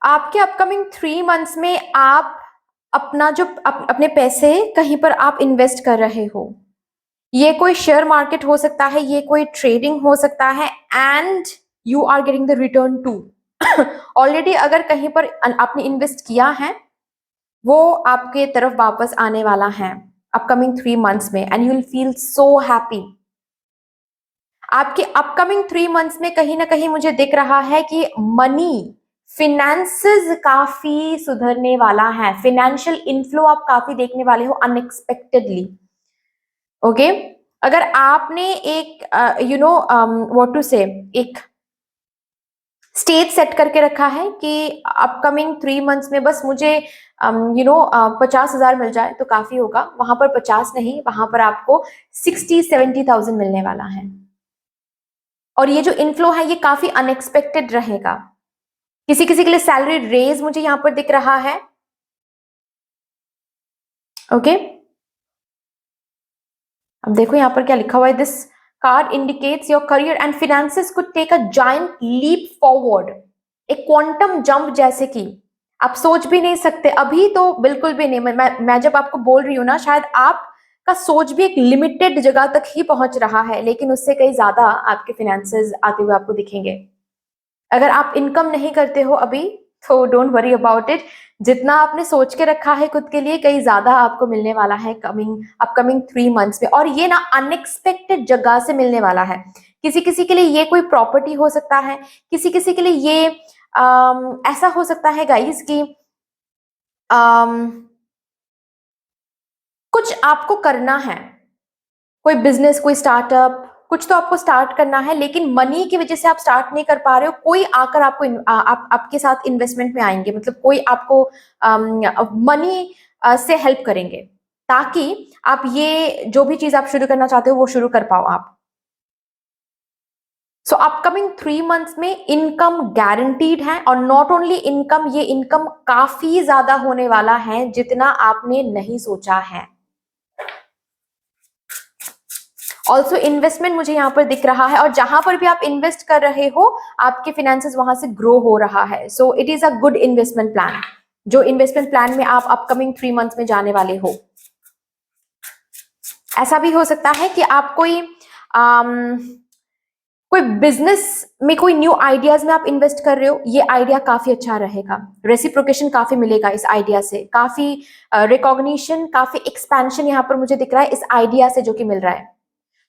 आपके अपकमिंग 3 मंथ्स में आप अपना जो अपने पैसे कहीं पर आप इन्वेस्ट कर रहे हो. ये कोई शेयर मार्केट हो सकता है, ये कोई ट्रेडिंग हो सकता है, and you are getting the return to. Already अगर कहीं पर आपने इन्वेस्ट किया है वो आपके तरफ वापस आने वाला है अपकमिंग 3 मंथ्स में, and you will feel so happy. आपके अपकमिंग 3 मंथ्स में कहीं ना कहीं मुझे दिख रहा है कि मनी, फिनेंसेस काफी सुधरने वाला है. फिनेंशियल इनफ्लो आप काफी देखने वाले हो अनएक्सपेक्टेडली. ओके, अगर आपने एक व्हाट टू से एक स्टेज सेट करके रखा है कि अपकमिंग 3 मंथ्स में बस मुझे 50,000 मिल जाए तो काफी होगा, वहां पर 50 नहीं, वहां पर आपको 60-70,000 मिलने वाला है. और ये जो इनफ्लो है ये काफी अनएक्सपेक्टेड रहेगा. किसी किसी के लिए सैलरी रेज मुझे यहां पर दिख रहा है. ओके, अब देखो यहां पर क्या लिखा हुआ है. This card indicates your career and finances could take a giant leap forward. एक क्वांटम जंप जैसे कि आप सोच भी नहीं सकते. अभी तो बिल्कुल भी नहीं. मैं जब आपको बोल रही हूँ ना, शायद आपका सोच भी एक लिमिटेड जगह तक ही पहुंच रहा है, लेकिन उससे कहीं ज्यादा आपके फिनेंसेस आते हुए आपको दिखेंगे. अगर आप इनकम नहीं करते हो अभी तो डोंट वरी अबाउट इट. जितना आपने सोच के रखा है खुद के लिए, कहीं ज्यादा आपको मिलने वाला है अपकमिंग 3 मंथ्स में. और ये ना अनएक्सपेक्टेड जगह से मिलने वाला है. किसी किसी के लिए ये कोई प्रॉपर्टी हो सकता है, किसी किसी के लिए ये ऐसा हो सकता है गाइस कि कुछ आपको करना है, कोई बिजनेस, कोई स्टार्टअप, कुछ तो आपको स्टार्ट करना है, लेकिन मनी की वजह से आप स्टार्ट नहीं कर पा रहे हो. कोई आकर आपको आपके साथ इन्वेस्टमेंट में आएंगे, मतलब कोई आपको मनी से हेल्प करेंगे ताकि आप ये जो भी चीज आप शुरू करना चाहते हो वो शुरू कर पाओ आप. सो अपकमिंग 3 मंथ्स में इनकम गारंटीड है, और नॉट ओनली इनकम, ये इनकम काफी ज्यादा होने वाला है जितना आपने नहीं सोचा है. ऑल्सो इन्वेस्टमेंट मुझे यहाँ पर दिख रहा है, और जहां पर भी आप इन्वेस्ट कर रहे हो आपके फिनेंसेस वहां से ग्रो हो रहा है. So it is a good investment plan, जो इन्वेस्टमेंट प्लान में आप अपकमिंग 3 मंथ्स में जाने वाले हो. ऐसा भी हो सकता है कि आप कोई बिजनेस में, कोई न्यू आइडियाज में आप इन्वेस्ट कर रहे हो. ये आइडिया काफी अच्छा रहेगा, रेसिप्रोकेशन काफी मिलेगा इस आइडिया से, काफी रिकॉग्निशन, काफी एक्सपेंशन यहाँ पर मुझे दिख रहा है इस आइडिया से जो कि मिल रहा है.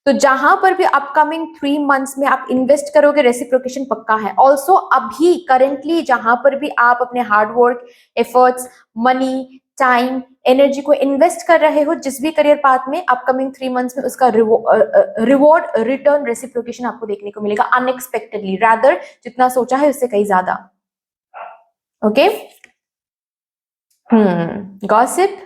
तो जहां पर भी अपकमिंग 3 मंथ्स में आप इन्वेस्ट करोगे रेसिप्रोकेशन पक्का है. ऑल्सो अभी करेंटली जहां पर भी आप अपने hard work, efforts, money, time, energy को इन्वेस्ट कर रहे हो जिस भी करियर पाथ में, अपकमिंग 3 मंथ्स में उसका रिवॉर्ड, रिटर्न, रेसिप्रोकेशन आपको देखने को मिलेगा अनएक्सपेक्टेडली, रादर जितना सोचा है उससे कहीं ज्यादा. Okay, gossip,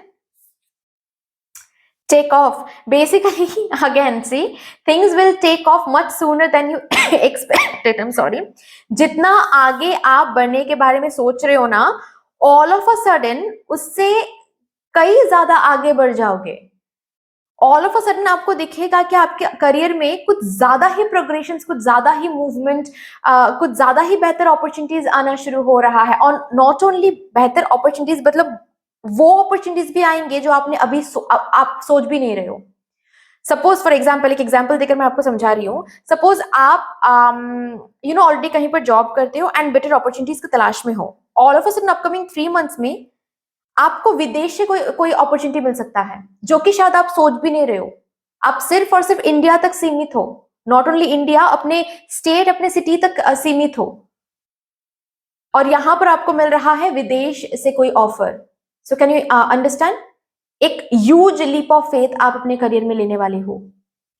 take off. Basically, again, see, things will take off much sooner than you expected. I'm sorry. जितना आगे आप बढ़ने के बारे में सोच रहे हो ना, all of a sudden उससे कई ज्यादा आगे बढ़ जाओगे. ऑल ऑफ अ सडन आपको दिखेगा कि आपके करियर में कुछ ज्यादा ही प्रोग्रेशन, कुछ ज्यादा ही मूवमेंट, कुछ ज्यादा ही बेहतर अपॉर्चुनिटीज आना शुरू हो रहा है. और नॉट ओनली बेहतर अपॉर्चुनिटीज, मतलब वो अपॉर्चुनिटीज भी आएंगे जो आपने अभी आप सोच भी नहीं रहे हो. सपोज फॉर एग्जाम्पल, एक एग्जाम्पल देकर मैं आपको समझा रही हूँ. सपोज आप ऑलरेडी कहीं पर जॉब करते हो एंड बेटर अपॉर्चुनिटीज की तलाश में हो. All of a sudden upcoming 3 months में आपको विदेश से कोई अपॉर्चुनिटी मिल सकता है जो कि शायद आप सोच भी नहीं रहे हो। आप सिर्फ और सिर्फ इंडिया तक सीमित हो, नॉट ओनली इंडिया, अपने स्टेट, अपने सिटी तक सीमित हो, और यहां पर आपको मिल रहा है विदेश से कोई offer. So can you understand? एक ह्यूज लीप ऑफ फेथ आप अपने करियर में लेने वाले हो।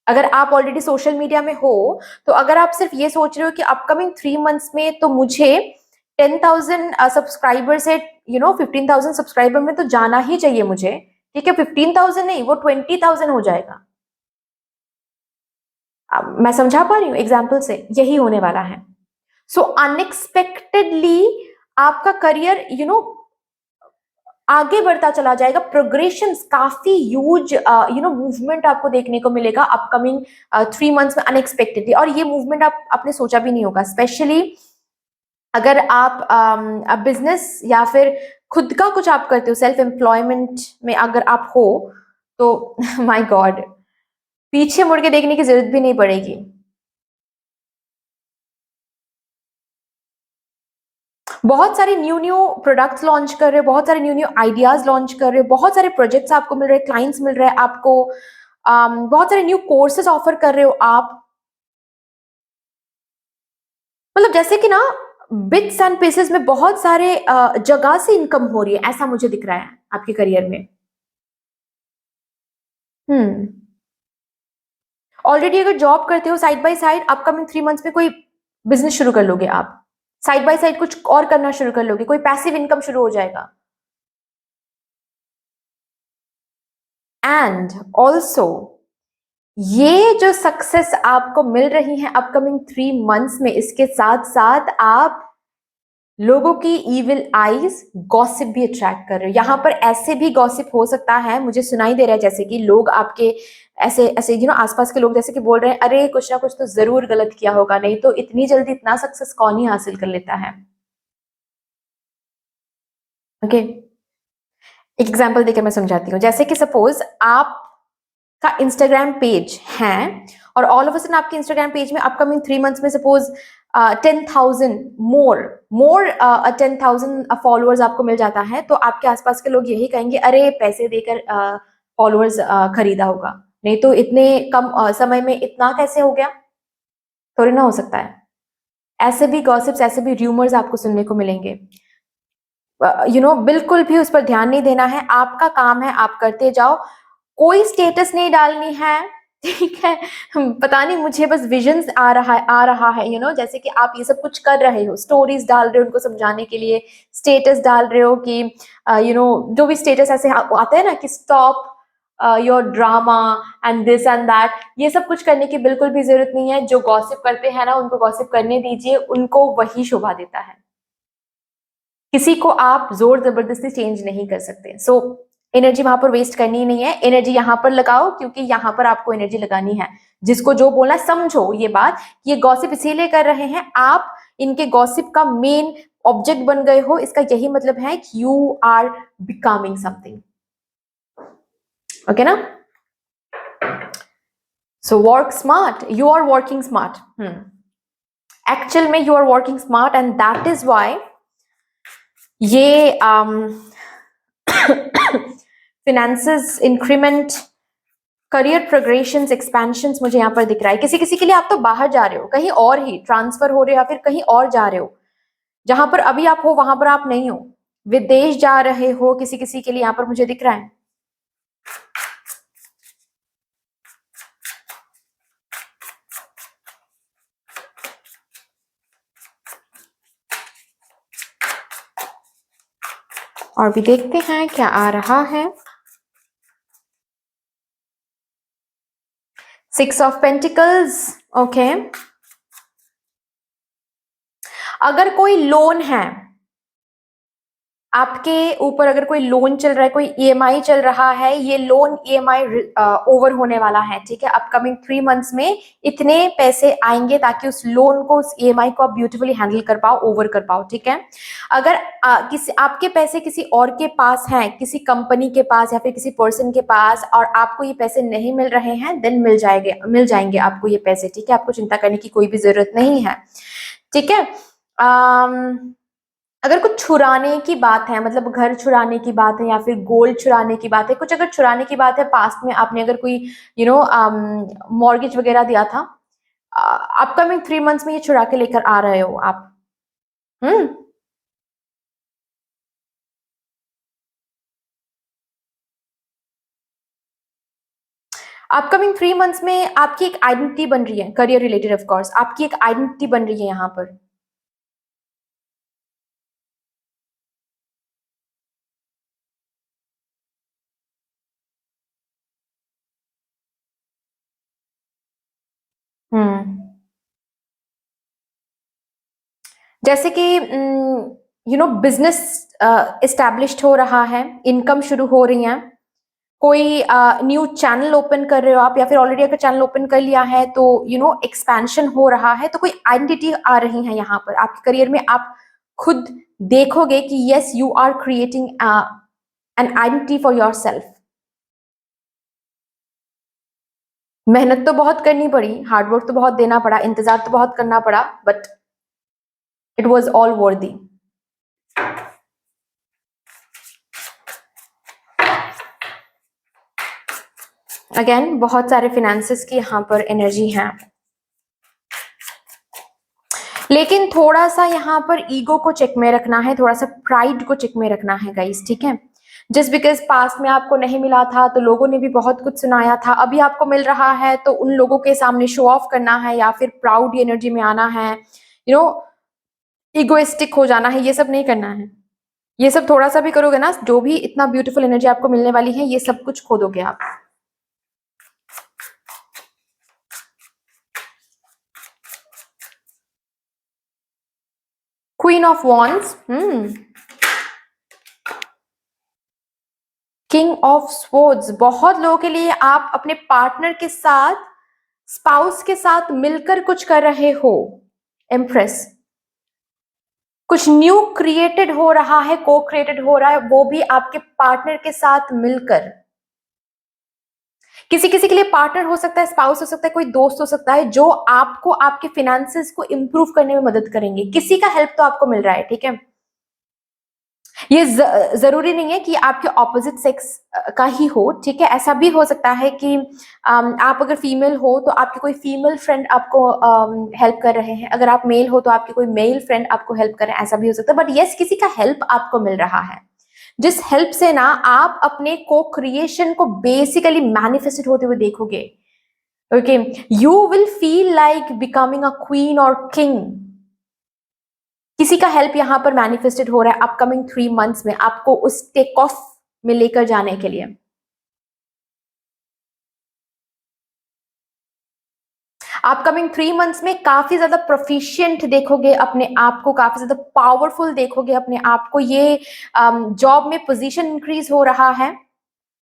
अगर आप ऑलरेडी सोशल मीडिया में हो, तो अगर आप सिर्फ ये सोच रहे हो कि अपकमिंग 3 मंथ्स में तो मुझे 10,000 सब्सक्राइबर से 15,000 सब्सक्राइबर में तो जाना ही चाहिए मुझे, ठीक है, 15,000 नहीं, वो 20,000 हो जाएगा। मैं समझा पा रही हूँ एग्जाम्पल से, यही होने वाला है। सो अनएक्सपेक्टेडली आपका करियर आगे बढ़ता चला जाएगा, प्रोग्रेशन काफी ह्यूज मूवमेंट आपको देखने को मिलेगा अपकमिंग 3 मंथ्स में अनएक्सपेक्टेडली, और ये मूवमेंट आपने सोचा भी नहीं होगा। स्पेशली अगर आप बिजनेस या फिर खुद का कुछ आप करते हो, सेल्फ एम्प्लॉयमेंट में अगर आप हो, तो माय गॉड, पीछे मुड़ के देखने की जरूरत भी नहीं पड़ेगी। बहुत सारे न्यू प्रोडक्ट्स लॉन्च कर रहे हो, बहुत सारे न्यू आइडियाज लॉन्च कर रहे हो, बहुत सारे प्रोजेक्ट्स आपको मिल रहे हैं, क्लाइंट्स मिल रहे हैं आपको, बहुत सारे न्यू कोर्सेज ऑफर कर रहे हो आप। मतलब जैसे कि ना बिट्स एंड पीसेस में बहुत सारे जगह से इनकम हो रही है, ऐसा मुझे दिख रहा है आपके करियर में। ऑलरेडी अगर जॉब करते हो side by side, upcoming 3 months में कोई बिजनेस शुरू कर लोगे आप, साइड बाय साइड कुछ और करना शुरू कर लोगे, कोई पैसिव इनकम शुरू हो जाएगा। एंड ऑल्सो ये जो सक्सेस आपको मिल रही है अपकमिंग 3 मंथ्स में, इसके साथ साथ आप लोगों की इविल आईज, गॉसिप भी अट्रैक्ट कर रहे हो। यहां पर ऐसे भी गॉसिप हो सकता है, मुझे सुनाई दे रहा है जैसे कि लोग आपके ऐसे ऐसे आसपास के लोग जैसे कि बोल रहे हैं, अरे कुछ ना कुछ तो जरूर गलत किया होगा, नहीं तो इतनी जल्दी इतना सक्सेस कौन ही हासिल कर लेता है। ओके, एक एग्जांपल देकर मैं समझाती हूँ। जैसे कि सपोज आपका इंस्टाग्राम पेज है, और ऑल ऑफ अ सडन आपके इंस्टाग्राम पेज में अपकमिंग 3 मंथ्स में सपोज 10,000 मोर 10,000 फॉलोअर्स आपको मिल जाता है, तो आपके आसपास के लोग यही कहेंगे, अरे पैसे देकर फॉलोअर्स खरीदा होगा, नहीं तो इतने कम समय में इतना कैसे हो गया, थोड़ी ना हो सकता है। ऐसे भी गॉसिप्स, ऐसे भी र्यूमर्स आपको सुनने को मिलेंगे। बिल्कुल भी उस पर ध्यान नहीं देना है, आपका काम है आप करते जाओ, कोई स्टेटस नहीं डालनी है, ठीक है। पता नहीं मुझे बस विजन्स आ रहा है जैसे कि आप ये सब कुछ कर रहे हो, स्टोरीज डाल रहे हो उनको समझाने के लिए, स्टेटस डाल रहे हो कि जो भी स्टेटस ऐसे आते हैं ना कि stop your drama and this and that, ये सब कुछ करने की बिल्कुल भी जरूरत नहीं है। जो गॉसिप करते हैं ना उनको गॉसिप करने दीजिए, उनको वही शोभा देता है, किसी को आप जोर जबरदस्ती चेंज नहीं कर सकते। सो एनर्जी वहां पर वेस्ट करनी ही नहीं है, एनर्जी यहां पर लगाओ, क्योंकि यहां पर आपको एनर्जी लगानी है। जिसको जो बोलना है समझो ये बात, ये गॉसिप इसीलिए कर रहे हैं, आप इनके गॉसिप का मेन ऑब्जेक्ट बन गए हो, इसका यही मतलब है कि you are becoming something. Okay ना? So work smart, you are working smart, actual में you are working smart, and that is why ये finances, increment, career progression, expansion मुझे यहाँ पर दिख रहा है। किसी किसी के लिए आप तो बाहर जा रहे हो, कहीं और ही ट्रांसफर हो रहे हो, या फिर कहीं और जा रहे हो, जहां पर अभी आप हो वहां पर आप नहीं हो, विदेश जा रहे हो किसी किसी के लिए, यहाँ पर मुझे दिख रहा है। और भी देखते हैं क्या आ रहा है। 6 ऑफ पेंटिकल्स, ओके। अगर कोई लोन है आपके ऊपर, अगर कोई लोन चल रहा है, कोई ईएमआई चल रहा है, ये लोन ईएमआई ओवर होने वाला है, ठीक है। अपकमिंग 3 मंथ्स में इतने पैसे आएंगे ताकि उस लोन को, उस ईएमआई को आप ब्यूटीफुली हैंडल कर पाओ, ओवर कर पाओ, ठीक है। अगर किसी आपके पैसे किसी और के पास हैं, किसी कंपनी के पास या फिर किसी पर्सन के पास, और आपको ये पैसे नहीं मिल रहे हैं, देन मिल जाएंगे आपको ये पैसे, ठीक है। आपको चिंता करने की कोई भी जरूरत नहीं है, ठीक है। अगर कुछ छुराने की बात है, मतलब घर छुराने की बात है या फिर गोल्ड छुराने की बात है, कुछ अगर छुराने की बात है, पास्ट में आपने अगर कोई मॉर्गेज वगैरह दिया था, अपकमिंग 3 मंथ्स में ये छुड़ा के लेकर आ रहे हो आप। हम्म। अपकमिंग 3 मंथ्स में आपकी एक आइडेंटिटी बन रही है, करियर रिलेटेड ऑफ कोर्स आपकी एक आइडेंटिटी बन रही है यहाँ पर। हम्म। जैसे कि बिजनेस एस्टैब्लिश्ड हो रहा है, इनकम शुरू हो रही है, कोई न्यू चैनल ओपन कर रहे हो आप, या फिर ऑलरेडी अगर चैनल ओपन कर लिया है तो एक्सपेंशन हो रहा है, तो कोई आइडेंटिटी आ रही है यहाँ पर आपके करियर में। आप खुद देखोगे कि yes you are creating an identity for yourself. मेहनत तो बहुत करनी पड़ी, हार्डवर्क तो बहुत देना पड़ा, इंतजार तो बहुत करना पड़ा, बट इट वॉज ऑल वर्दी। अगेन बहुत सारे फिनेंसेस की यहाँ पर एनर्जी है, लेकिन थोड़ा सा यहाँ पर ईगो को चेक में रखना है, थोड़ा सा प्राइड को चेक में रखना है गाइस, ठीक है। जस्ट बिकॉज पास्ट में आपको नहीं मिला था तो लोगों ने भी बहुत कुछ सुनाया था, अभी आपको मिल रहा है तो उन लोगों के सामने शो ऑफ करना है या फिर प्राउड एनर्जी में आना है, इगोइस्टिक हो जाना है, ये सब नहीं करना है। ये सब थोड़ा सा भी करोगे ना, जो भी इतना ब्यूटीफुल एनर्जी आपको मिलने वाली है, ये सब कुछ खो दोगे आप। Queen of wands, king of swords, बहुत लोगों के लिए आप अपने पार्टनर के साथ, स्पाउस के साथ मिलकर कुछ कर रहे हो। एम्प्रेस, कुछ न्यू क्रिएटेड हो रहा है, को क्रिएटेड हो रहा है, वो भी आपके पार्टनर के साथ मिलकर। किसी किसी के लिए पार्टनर हो सकता है, स्पाउस हो सकता है, कोई दोस्त हो सकता है, जो आपको आपके फिनेंसेस को इंप्रूव करने में मदद करेंगे। किसी का हेल्प तो आपको मिल रहा है, ठीक है। ये जरूरी नहीं है कि आपके ऑपोजिट सेक्स का ही हो, ठीक है। ऐसा भी हो सकता है कि आप अगर फीमेल हो तो आपके कोई फीमेल फ्रेंड आपको हेल्प कर रहे हैं, अगर आप मेल हो तो आपके कोई मेल फ्रेंड आपको हेल्प कर रहे हैं, ऐसा भी हो सकता है। बट यस, किसी का हेल्प आपको मिल रहा है, जिस हेल्प से ना आप अपने को क्रिएशन को बेसिकली मैनिफेस्टेड होते हुए देखोगे। Okay, you will feel like becoming a queen और किंग। किसी का हेल्प यहां पर मैनिफेस्टेड हो रहा है अपकमिंग 3 मंथ्स में, आपको उस टेक ऑफ में लेकर जाने के लिए। अपकमिंग 3 मंथ्स में काफी ज्यादा प्रोफिशिएंट देखोगे अपने आप को, काफी ज्यादा पावरफुल देखोगे अपने आप को। ये जॉब में पोजीशन इंक्रीज हो रहा है,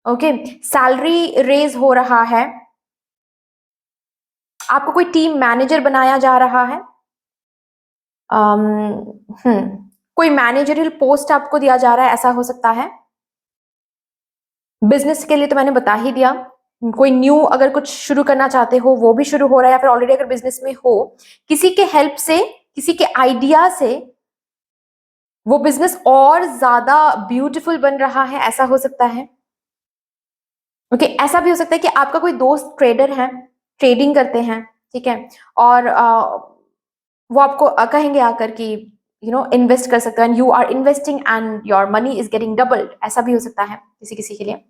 ओके, सैलरी रेज हो रहा है, आपको कोई टीम मैनेजर बनाया जा रहा है, कोई मैनेजरियल पोस्ट आपको दिया जा रहा है, ऐसा हो सकता है। बिजनेस के लिए तो मैंने बता ही दिया, कोई न्यू अगर कुछ शुरू करना चाहते हो वो भी शुरू हो रहा है, या फिर ऑलरेडी अगर बिजनेस में हो, किसी के हेल्प से, किसी के आइडिया से वो बिजनेस और ज्यादा ब्यूटीफुल बन रहा है, ऐसा हो सकता है। ओके, ऐसा भी हो सकता है कि आपका कोई दोस्त ट्रेडर है, ट्रेडिंग करते हैं, ठीक है, और वो आपको कहेंगे आकर कि इन्वेस्ट कर सकते हो, and you are investing and your money is getting doubled, ऐसा भी हो सकता है किसी किसी के लिए।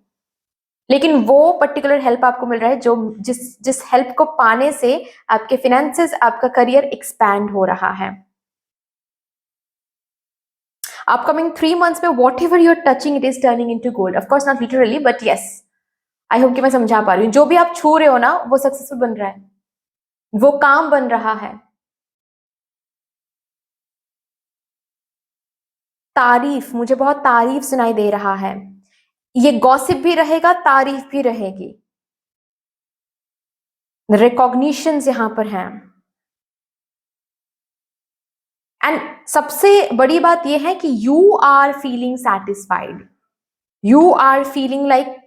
लेकिन वो पर्टिकुलर हेल्प आपको मिल रहा है जो जिस जिस हेल्प को पाने से आपके फिनेंसेस, आपका करियर एक्सपैंड हो रहा है। अपकमिंग 3 मंथ्स में whatever you're touching it is turning into gold, of course not literally, but yes, I hope कि मैं समझा पा रही हूँ। जो भी आप छू रहे हो ना, वो सक्सेसफुल बन रहा है, वो काम बन रहा है। तारीफ, मुझे बहुत तारीफ सुनाई दे रहा है। ये गॉसिप भी रहेगा, तारीफ भी रहेगी, रिकॉग्निशंस यहां पर हैं। एंड सबसे बड़ी बात यह है कि you are feeling satisfied, you are feeling like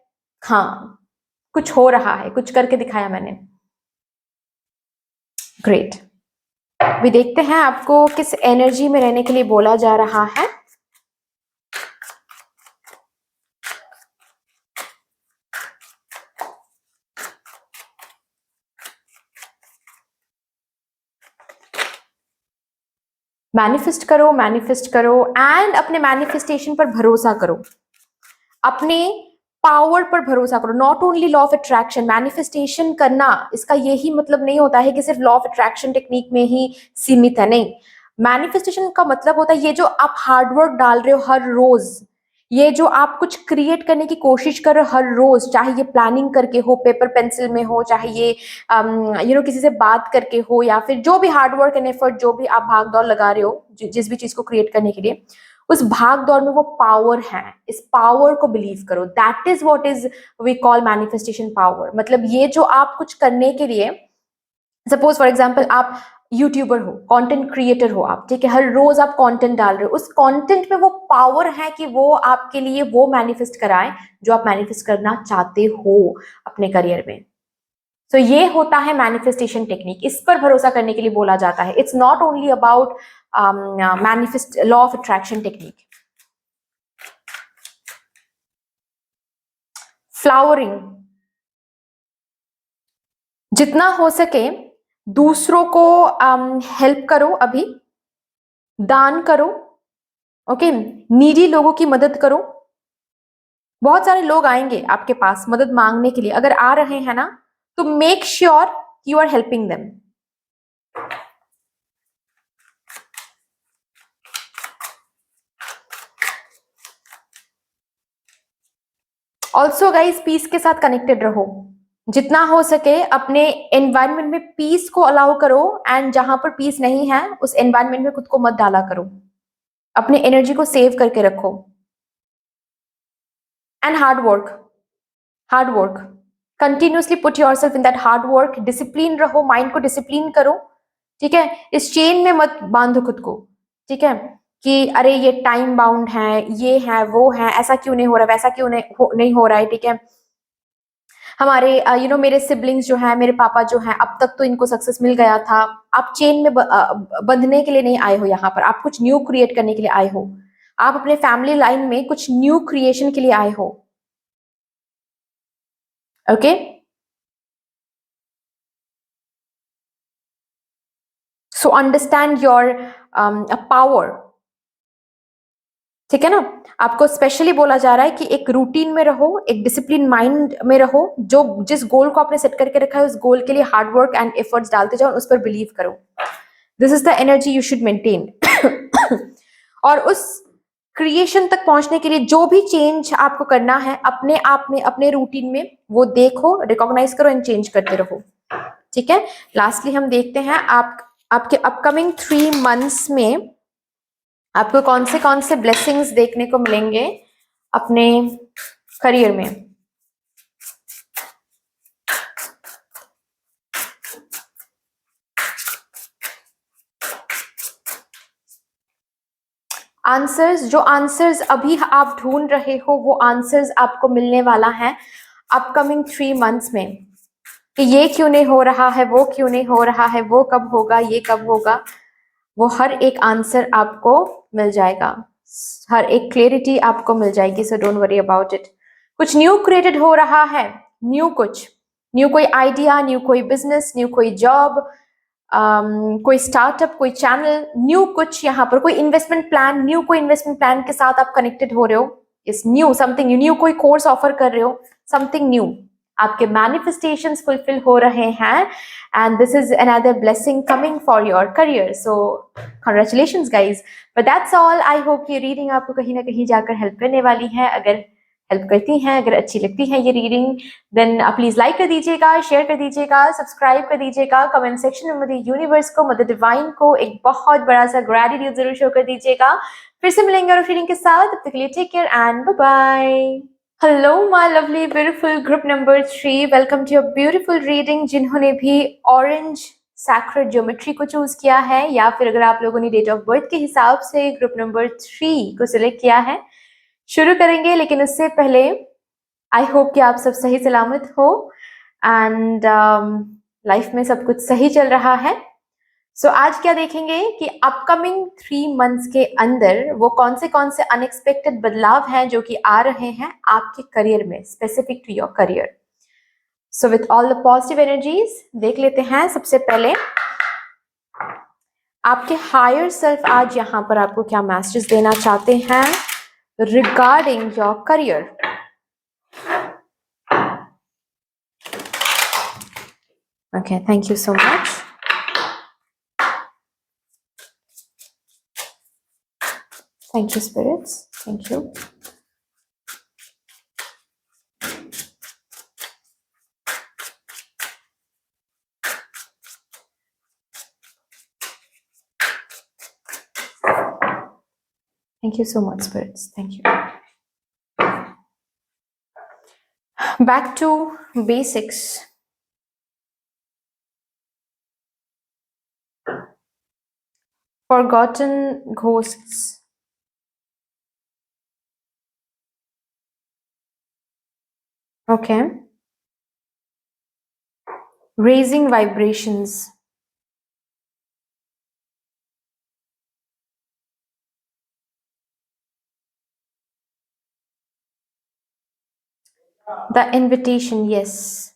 हाँ, कुछ हो रहा है, कुछ करके दिखाया मैंने। ग्रेट। भी देखते हैं आपको किस एनर्जी में रहने के लिए बोला जा रहा है। मैनिफेस्ट करो एंड अपने मैनिफेस्टेशन पर भरोसा करो, अपने पावर पर भरोसा करो। Not only law of attraction, manifestation करना इसका यही मतलब नहीं होता है कि सिर्फ लॉ ऑफ अट्रैक्शन टेक्निक में ही सीमित है, नहीं। मैनिफेस्टेशन का मतलब होता है ये जो आप हार्डवर्क डाल रहे हो हर रोज, ये जो आप कुछ क्रिएट करने की कोशिश कर रहे हो हर रोज, चाहे ये प्लानिंग करके हो, पेपर पेंसिल में हो, चाहे ये किसी से बात करके हो, या फिर जो भी हार्डवर्क एंड एफर्ट जो भी आप भाग दौड़ लगा रहे हो जिस भी चीज को क्रिएट करने के लिए, उस भाग दौड़ में वो पावर है। इस पावर को बिलीव करो, that is what is we call manifestation power. मतलब ये जो आप कुछ करने के लिए, सपोज फॉर एग्जाम्पल आप यूट्यूबर हो, कंटेंट क्रिएटर हो आप, ठीक है, हर रोज आप कंटेंट डाल रहे हो, उस कंटेंट में वो पावर है कि वो आपके लिए वो मैनिफेस्ट कराए जो आप मैनिफेस्ट करना चाहते हो अपने करियर में। तो ये होता है मैनिफेस्टेशन टेक्निक, इस पर भरोसा करने के लिए बोला जाता है। It's not only about manifest law of attraction technique. Flowering, जितना हो सके दूसरों को हेल्प करो, अभी दान करो, ओके, नीडी लोगों की मदद करो। बहुत सारे लोग आएंगे आपके पास मदद मांगने के लिए, अगर आ रहे हैं ना तो make sure you are helping them. Also guys peace के साथ कनेक्टेड रहो, जितना हो सके अपने एनवायरनमेंट में पीस को अलाउ करो, एंड जहां पर पीस नहीं है उस एनवायरनमेंट में खुद को मत डाला करो, अपने एनर्जी को सेव करके रखो। And hard work continuously put yourself in that hard work. Discipline रहो, माइंड को डिसिप्लिन करो, ठीक है, इस चेन में मत बांधो खुद को, ठीक है, कि अरे ये टाइम बाउंड है, ये है वो है, ऐसा क्यों नहीं हो रहा, वैसा क्यों नहीं हो रहा है, ठीक है। हमारे मेरे सिबलिंग्स जो है, मेरे पापा जो है, अब तक तो इनको सक्सेस मिल गया था। आप चेन में बंधने के लिए नहीं आए हो, यहाँ पर आप कुछ न्यू क्रिएट करने के लिए आए हो, आप अपने फैमिली लाइन में कुछ न्यू क्रिएशन के लिए आए हो, okay. So understand your power, ठीक है ना। आपको स्पेशली बोला जा रहा है कि एक रूटीन में रहो, एक डिसिप्लिन माइंड में रहो, जो जिस गोल को आपने सेट करके रखा है उस गोल के लिए हार्ड वर्क एंड एफर्ट्स डालते जाओ, उस पर बिलीव करो। This is the energy you should maintain. और उस क्रिएशन तक पहुंचने के लिए जो भी चेंज आपको करना है अपने आप में, अपने रूटीन में, वो देखो, रिकॉग्नाइज करो एंड चेंज करते रहो, ठीक है। लास्टली हम देखते हैं आपके अपकमिंग 3 मंथ्स में आपको कौन से ब्लेसिंग्स देखने को मिलेंगे अपने करियर में। आंसर्स, जो आंसर्स अभी आप ढूंढ रहे हो वो आंसर्स आपको मिलने वाला है अपकमिंग 3 मंथ्स में, कि ये क्यों नहीं हो रहा है, वो क्यों नहीं हो रहा है, वो कब होगा, ये कब होगा, वो हर एक आंसर आपको मिल जाएगा, हर एक क्लैरिटी आपको मिल जाएगी। So don't worry about it. कुछ न्यू क्रिएटेड हो रहा है, न्यू कोई आइडिया, न्यू कोई बिजनेस, न्यू कोई जॉब, कोई स्टार्टअप, कोई चैनल, न्यू कुछ, यहाँ पर कोई इन्वेस्टमेंट प्लान, न्यू कोई इन्वेस्टमेंट प्लान के साथ आप कनेक्टेड हो रहे हो, इस न्यू समथिंग न्यू कोई कोर्स ऑफर कर रहे हो, समथिंग न्यू, आपके मैनिफेस्टेशंस फुलफिल हो रहे हैं, and this is another blessing coming for your career. So congratulations guys, but that's all. I hope ये रीडिंग आपको कहीं ना कहीं जाकर हेल्प करने वाली है। अगर हेल्प करती हैं, अगर अच्छी लगती है ये रीडिंग, देन प्लीज लाइक कर दीजिएगा, शेयर कर दीजिएगा, सब्सक्राइब कर दीजिएगा, कमेंट सेक्शन में मदर यूनिवर्स को, मदर डिवाइन को एक बहुत बड़ा सा ग्रेटिट्यूड जरूर शो कर दीजिएगा। फिर से मिलेंगे और रीडिंग के साथ, तब तक के लिए take care and bye bye. Hello my lovely beautiful group number 3, welcome to your beautiful reading. जिन्होंने भी ऑरेंज सैक्रेड ज्योमेट्री को चूज किया है, या फिर अगर आप लोगों ने डेट ऑफ बर्थ के हिसाब से ग्रुप नंबर 3 को सिलेक्ट किया है, शुरू करेंगे। लेकिन उससे पहले आई होप कि आप सब सही सलामत हो एंड लाइफ में सब कुछ सही चल रहा है। सो आज क्या देखेंगे कि अपकमिंग 3 मंथ्स के अंदर वो कौन से अनएक्सपेक्टेड बदलाव हैं जो कि आ रहे हैं आपके करियर में, specific to your career. So with all the positive energies देख लेते हैं। सबसे पहले आपके हायर सेल्फ आज यहाँ पर आपको क्या मैसेजेस देना चाहते हैं regarding your career. Okay, thank you so much. Thank you, spirits. Thank you. Thank you so much, spirits. Thank you. Back to basics. Forgotten ghosts. Okay. Raising vibrations. The invitation, yes.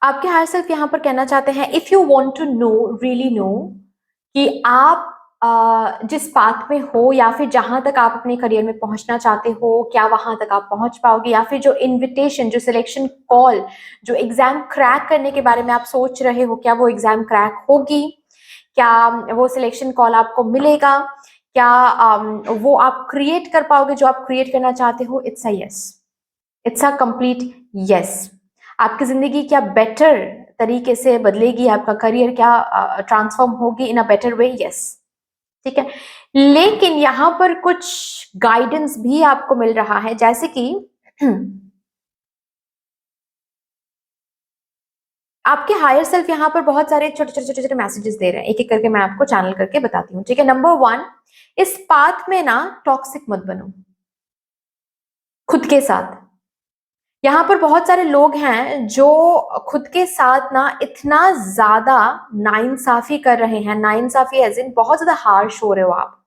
आपके higher self यहाँ पर कहना चाहते हैं if you want to know, really know कि आप जिस path में हो या फिर जहां तक आप अपने करियर में पहुंचना चाहते हो, क्या वहां तक आप पहुंच पाओगे, या फिर जो इनविटेशन, जो सिलेक्शन कॉल, जो एग्जाम क्रैक करने के बारे में आप सोच रहे हो, क्या वो एग्जाम क्रैक होगी, क्या वो सिलेक्शन कॉल आपको मिलेगा, क्या वो आप क्रिएट कर पाओगे जो आप क्रिएट करना चाहते हो। It's a yes, it's a complete yes. आपकी जिंदगी क्या बेटर तरीके से बदलेगी, आपका करियर क्या ट्रांसफॉर्म होगी इन अ बेटर वे, यस, ठीक है। लेकिन यहां पर कुछ गाइडेंस भी आपको मिल रहा है, जैसे कि आपके हायर सेल्फ यहां पर बहुत सारे छोटे छोटे मैसेजेस दे रहे हैं, एक एक करके मैं आपको चैनल करके बताती हूँ, ठीक है। नंबर 1, इस पाथ में ना टॉक्सिक मत बनो खुद के साथ। यहाँ पर बहुत सारे लोग हैं जो खुद के साथ ना इतना ज्यादा नाइंसाफी कर रहे हैं, नाइंसाफी एज इन बहुत ज्यादा हार्श हो रहे हो आप।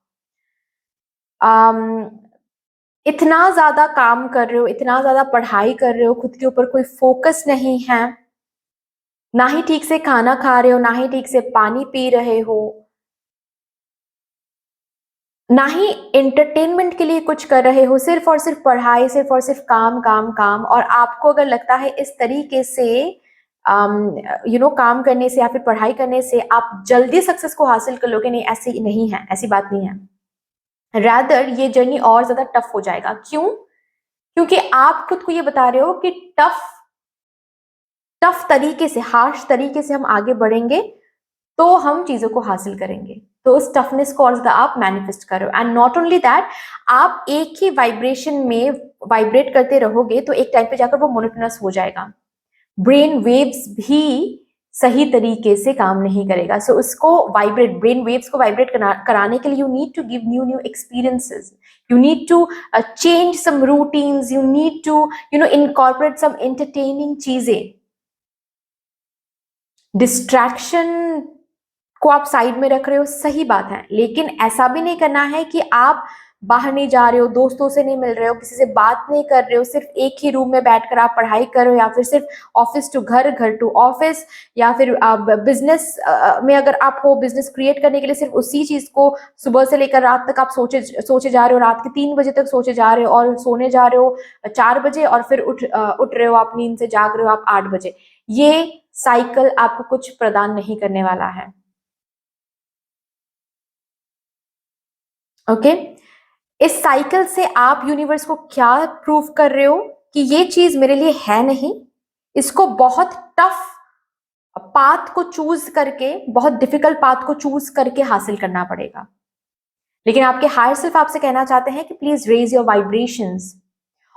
इतना ज्यादा काम कर रहे हो, इतना ज्यादा पढ़ाई कर रहे हो, खुद के ऊपर कोई फोकस नहीं है, ना ही ठीक से खाना खा रहे हो, ना ही ठीक से पानी पी रहे हो, ना ही एंटरटेनमेंट के लिए कुछ कर रहे हो, सिर्फ और सिर्फ पढ़ाई, सिर्फ और सिर्फ काम काम काम। और आपको अगर लगता है इस तरीके से काम करने से या फिर पढ़ाई करने से आप जल्दी सक्सेस को हासिल कर लोगे, नहीं, ऐसी नहीं है, ऐसी बात नहीं है। रादर ये जर्नी और ज्यादा टफ हो जाएगा। क्यों? क्योंकि आप खुद को ये बता रहे हो कि टफ तरीके से, हार्श तरीके से हम आगे बढ़ेंगे तो हम चीजों को हासिल करेंगे। तो उस टफनेस को और ज्यादा आप मैनिफेस्ट करो। एंड नॉट ओनली दैट, आप एक ही वाइब्रेशन में वाइब्रेट करते रहोगे तो एक टाइम पे जाकर वो मोनोटोनस हो जाएगा, ब्रेन वेव्स भी सही तरीके से काम नहीं करेगा। सो उसको वाइब्रेट, ब्रेन वेव्स को वाइब्रेट कराने के लिए you need to give new experiences, you need to change some routines, you need to incorporate some entertaining चीजें। डिस्ट्रैक्शन को आप साइड में रख रहे हो, सही बात है, लेकिन ऐसा भी नहीं करना है कि आप बाहर नहीं जा रहे हो, दोस्तों से नहीं मिल रहे हो, किसी से बात नहीं कर रहे हो, सिर्फ एक ही रूम में बैठकर आप पढ़ाई कर रहे हो, या फिर सिर्फ ऑफिस टू घर, घर टू ऑफिस, या फिर बिजनेस में अगर आप हो, बिजनेस क्रिएट करने के लिए सिर्फ उसी चीज को सुबह से लेकर रात तक आप सोचे जा रहे हो, रात के 3 बजे तक सोचे जा रहे हो और सोने जा रहे हो 4 बजे, और फिर उठ रहे हो आप, नींद से जाग रहे हो आप 8 बजे। ये साइकिल आपको कुछ प्रदान नहीं करने वाला है। ओके, इस साइकिल से आप यूनिवर्स को क्या प्रूव कर रहे हो कि ये चीज मेरे लिए है नहीं, इसको बहुत टफ पाथ को चूज करके, बहुत डिफिकल्ट पाथ को चूज करके हासिल करना पड़ेगा। लेकिन आपके हायर सेल्फ आपसे कहना चाहते हैं कि प्लीज रेज योर वाइब्रेशंस,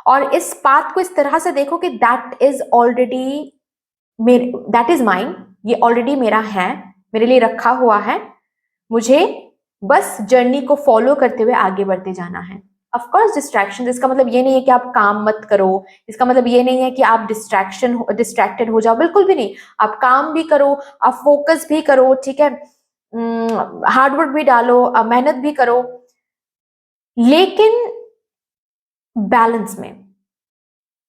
और इस पाथ को इस तरह से देखो कि that is already that is mine, ये ऑलरेडी मेरा है, मेरे लिए रखा हुआ है, मुझे बस जर्नी को फॉलो करते हुए आगे बढ़ते जाना है। ऑफ कोर्स डिस्ट्रैक्शन, इसका मतलब ये नहीं है कि आप काम मत करो, इसका मतलब ये नहीं है कि आप डिस्ट्रैक्टेड हो जाओ, बिल्कुल भी नहीं। आप काम भी करो, आप फोकस भी करो, ठीक है, हार्डवर्क भी डालो, मेहनत भी करो, लेकिन बैलेंस में।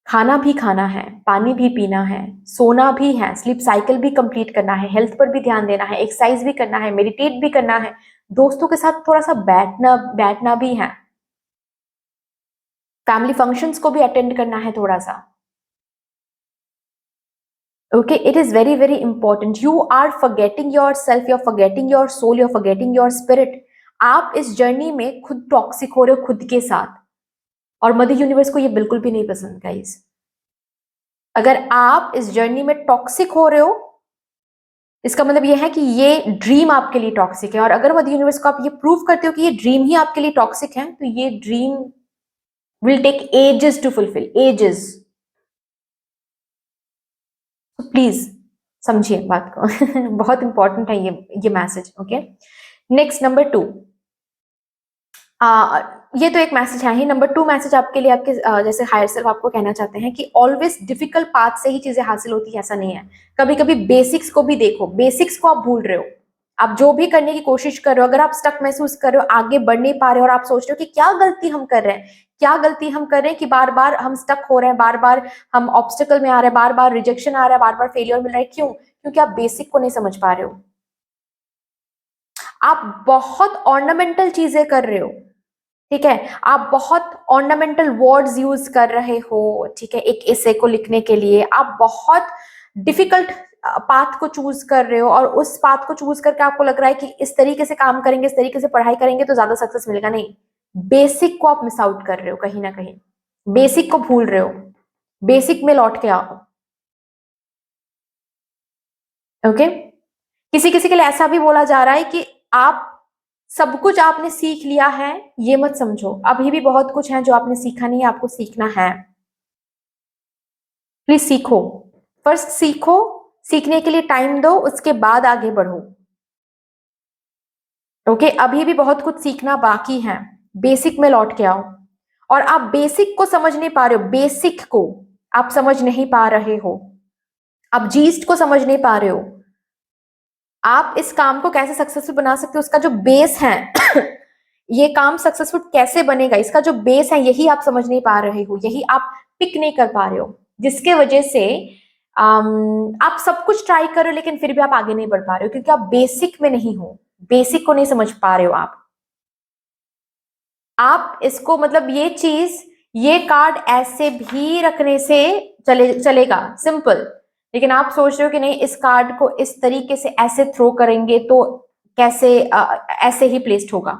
खाना भी खाना है, पानी भी पीना है, सोना भी है, स्लीप साइकिल भी कंप्लीट करना है, हेल्थ पर भी ध्यान देना है, एक्सरसाइज भी करना है, मेडिटेट भी करना है, दोस्तों के साथ थोड़ा सा बैठना बैठना भी है, फैमिली फंक्शंस को भी अटेंड करना है थोड़ा सा। Okay, it is very very important. You are forgetting yourself, you are forgetting your soul, you are forgetting your spirit. आप इस जर्नी में खुद टॉक्सिक हो रहे हो खुद के साथ, और मदर यूनिवर्स को ये बिल्कुल भी नहीं पसंद गाइस। अगर आप इस जर्नी में टॉक्सिक हो रहे हो, इसका मतलब ये है कि ये ड्रीम आपके लिए टॉक्सिक है, और अगर मदर यूनिवर्स को आप ये प्रूव करते हो कि ये ड्रीम ही आपके लिए टॉक्सिक है, तो ये dream will take ages to fulfil, ages. Please समझिए बात को बहुत इंपॉर्टेंट है ये मैसेज। ओके, नेक्स्ट नंबर 2, ये तो एक मैसेज है ही। नंबर 2 मैसेज आपके लिए, आपके जैसे हायर सेल्फ आपको कहना चाहते हैं कि ऑलवेज डिफिकल्ट पाथ से ही चीजें हासिल होती है, ऐसा नहीं है। कभी कभी बेसिक्स को भी देखो, बेसिक्स को आप भूल रहे हो। आप जो भी करने की कोशिश कर रहे हो, अगर आप स्टक महसूस कर रहे हो, आगे बढ़ नहीं पा रहे हो, और आप सोच रहे हो कि क्या गलती हम कर रहे हैं, क्या गलती हम कर रहे हैं कि बार बार हम स्टक हो रहे हैं, बार बार हम ऑब्स्टिकल में आ रहे हैं, बार बार रिजेक्शन आ रहा है, बार बार फेलियर मिल रहा है, क्यों? क्योंकि आप बेसिक को नहीं समझ पा रहे हो। आप बहुत ऑर्नामेंटल चीजें कर रहे हो, ठीक है, आप बहुत ऑर्नामेंटल वर्ड्स यूज कर रहे हो, ठीक है, एक एसे को लिखने के लिए आप बहुत डिफिकल्ट पाथ को चूज कर रहे हो, और उस पाथ को चूज करके आपको लग रहा है कि इस तरीके से काम करेंगे, इस तरीके से पढ़ाई करेंगे तो ज्यादा सक्सेस मिलेगा। नहीं, बेसिक को आप मिस आउट कर रहे हो, कहीं ना कहीं बेसिक को भूल रहे हो। बेसिक में लौट के आओ। ओके, किसी किसी के लिए ऐसा भी बोला जा रहा है कि आप सब कुछ आपने सीख लिया है, ये मत समझो, अभी भी बहुत कुछ है जो आपने सीखा नहीं है, आपको सीखना है। प्लीज सीखो, फर्स्ट सीखो, सीखने के लिए टाइम दो, उसके बाद आगे बढ़ो। ओके, अभी भी बहुत कुछ सीखना बाकी है, बेसिक में लौट के आओ। और आप बेसिक को समझ नहीं पा रहे हो, बेसिक को आप समझ नहीं पा रहे हो, आप जीस्ट को समझ नहीं पा रहे हो। आप इस काम को कैसे सक्सेसफुल बना सकते हो, उसका जो बेस है ये काम सक्सेसफुल कैसे बनेगा, इसका जो बेस है यही आप समझ नहीं पा रहे हो, यही आप पिक नहीं कर पा रहे हो, जिसके वजह से आप सब कुछ ट्राई कर रहे हो लेकिन फिर भी आप आगे नहीं बढ़ पा रहे हो, क्योंकि आप बेसिक में नहीं हो, बेसिक को नहीं समझ पा रहे हो। आप इसको मतलब ये चीज, ये कार्ड ऐसे भी रखने से चलेगा सिंपल, लेकिन आप सोच रहे हो कि नहीं, इस कार्ड को इस तरीके से ऐसे थ्रो करेंगे तो कैसे ऐसे ही प्लेस्ड होगा।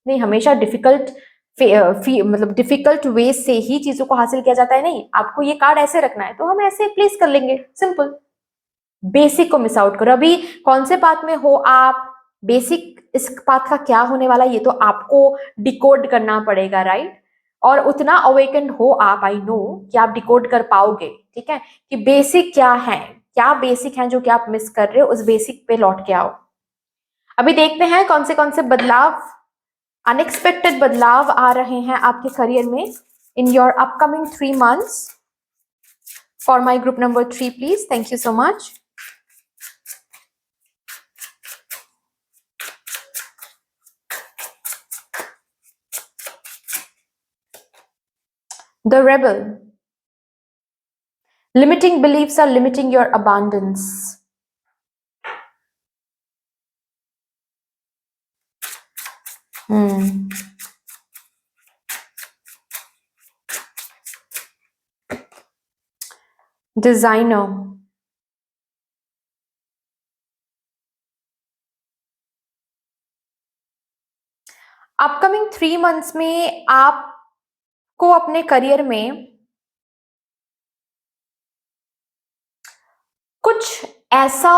नहीं, हमेशा डिफिकल्ट मतलब डिफिकल्ट वे से ही चीजों को हासिल किया जाता है। नहीं, आपको ये कार्ड ऐसे रखना है तो हम ऐसे प्लेस कर लेंगे, सिंपल। बेसिक को मिस आउट करो। अभी कौन से पाथ में हो आप, बेसिक इस पाथ का क्या होने वाला है ये तो आपको डिकोड करना पड़ेगा, राइट? और उतना अवेकेंड हो आप, आई नो कि आप डिकोड कर पाओगे, ठीक है, कि बेसिक क्या है, क्या बेसिक है जो कि आप मिस कर रहे हो, उस बेसिक पे लौट के आओ। अभी देखते हैं कौन से बदलाव, अनएक्सपेक्टेड बदलाव आ रहे हैं आपके करियर में in your upcoming 3 months। For my group number 3 please, thank you so much. The rebel. Limiting beliefs are limiting your abundance. Designer. Upcoming 3 months में आपको अपने करियर में कुछ ऐसा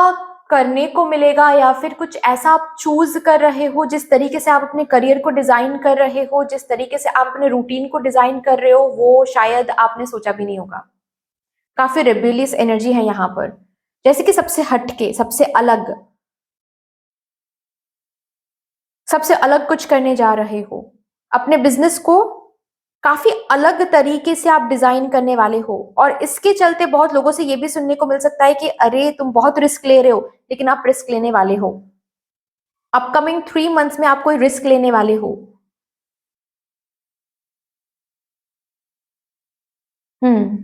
करने को मिलेगा, या फिर कुछ ऐसा आप चूज कर रहे हो, जिस तरीके से आप अपने करियर को डिजाइन कर रहे हो, जिस तरीके से आप अपने रूटीन को डिजाइन कर रहे हो, वो शायद आपने सोचा भी नहीं होगा। काफी रेबेलियस एनर्जी है यहाँ पर, जैसे कि सबसे हटके, सबसे अलग कुछ करने जा रहे हो। अपने बिजनेस को काफी अलग तरीके से आप डिजाइन करने वाले हो, और इसके चलते बहुत लोगों से ये भी सुनने को मिल सकता है कि अरे तुम बहुत रिस्क ले रहे हो, लेकिन आप रिस्क लेने वाले हो। अपकमिंग 3 मंथ्स में आप कोई रिस्क लेने वाले हो। हम्म।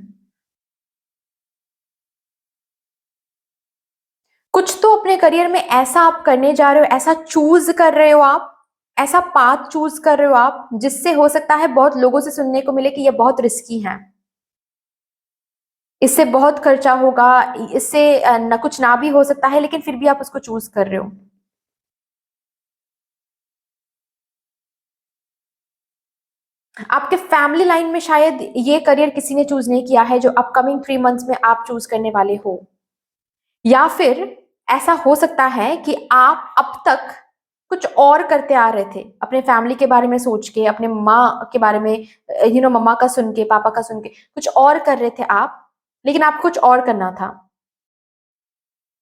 कुछ तो अपने करियर में ऐसा आप करने जा रहे हो, ऐसा चूज कर रहे हो आप, ऐसा पाथ चूज कर रहे हो आप, जिससे हो सकता है बहुत लोगों से सुनने को मिले कि ये बहुत रिस्की है, इससे बहुत खर्चा होगा, इससे न कुछ ना भी हो सकता है, लेकिन फिर भी आप उसको चूज कर रहे हो। आपके फैमिली लाइन में शायद ये करियर किसी ने चूज नहीं किया है जो अपकमिंग 3 मंथ्स में आप चूज करने वाले हो। या फिर ऐसा हो सकता है कि आप अब तक कुछ और करते आ रहे थे, अपने फैमिली के बारे में सोच के, अपने माँ के बारे में, मम्मा का सुन के, पापा का सुन के कुछ और कर रहे थे आप, लेकिन आपको कुछ और करना था।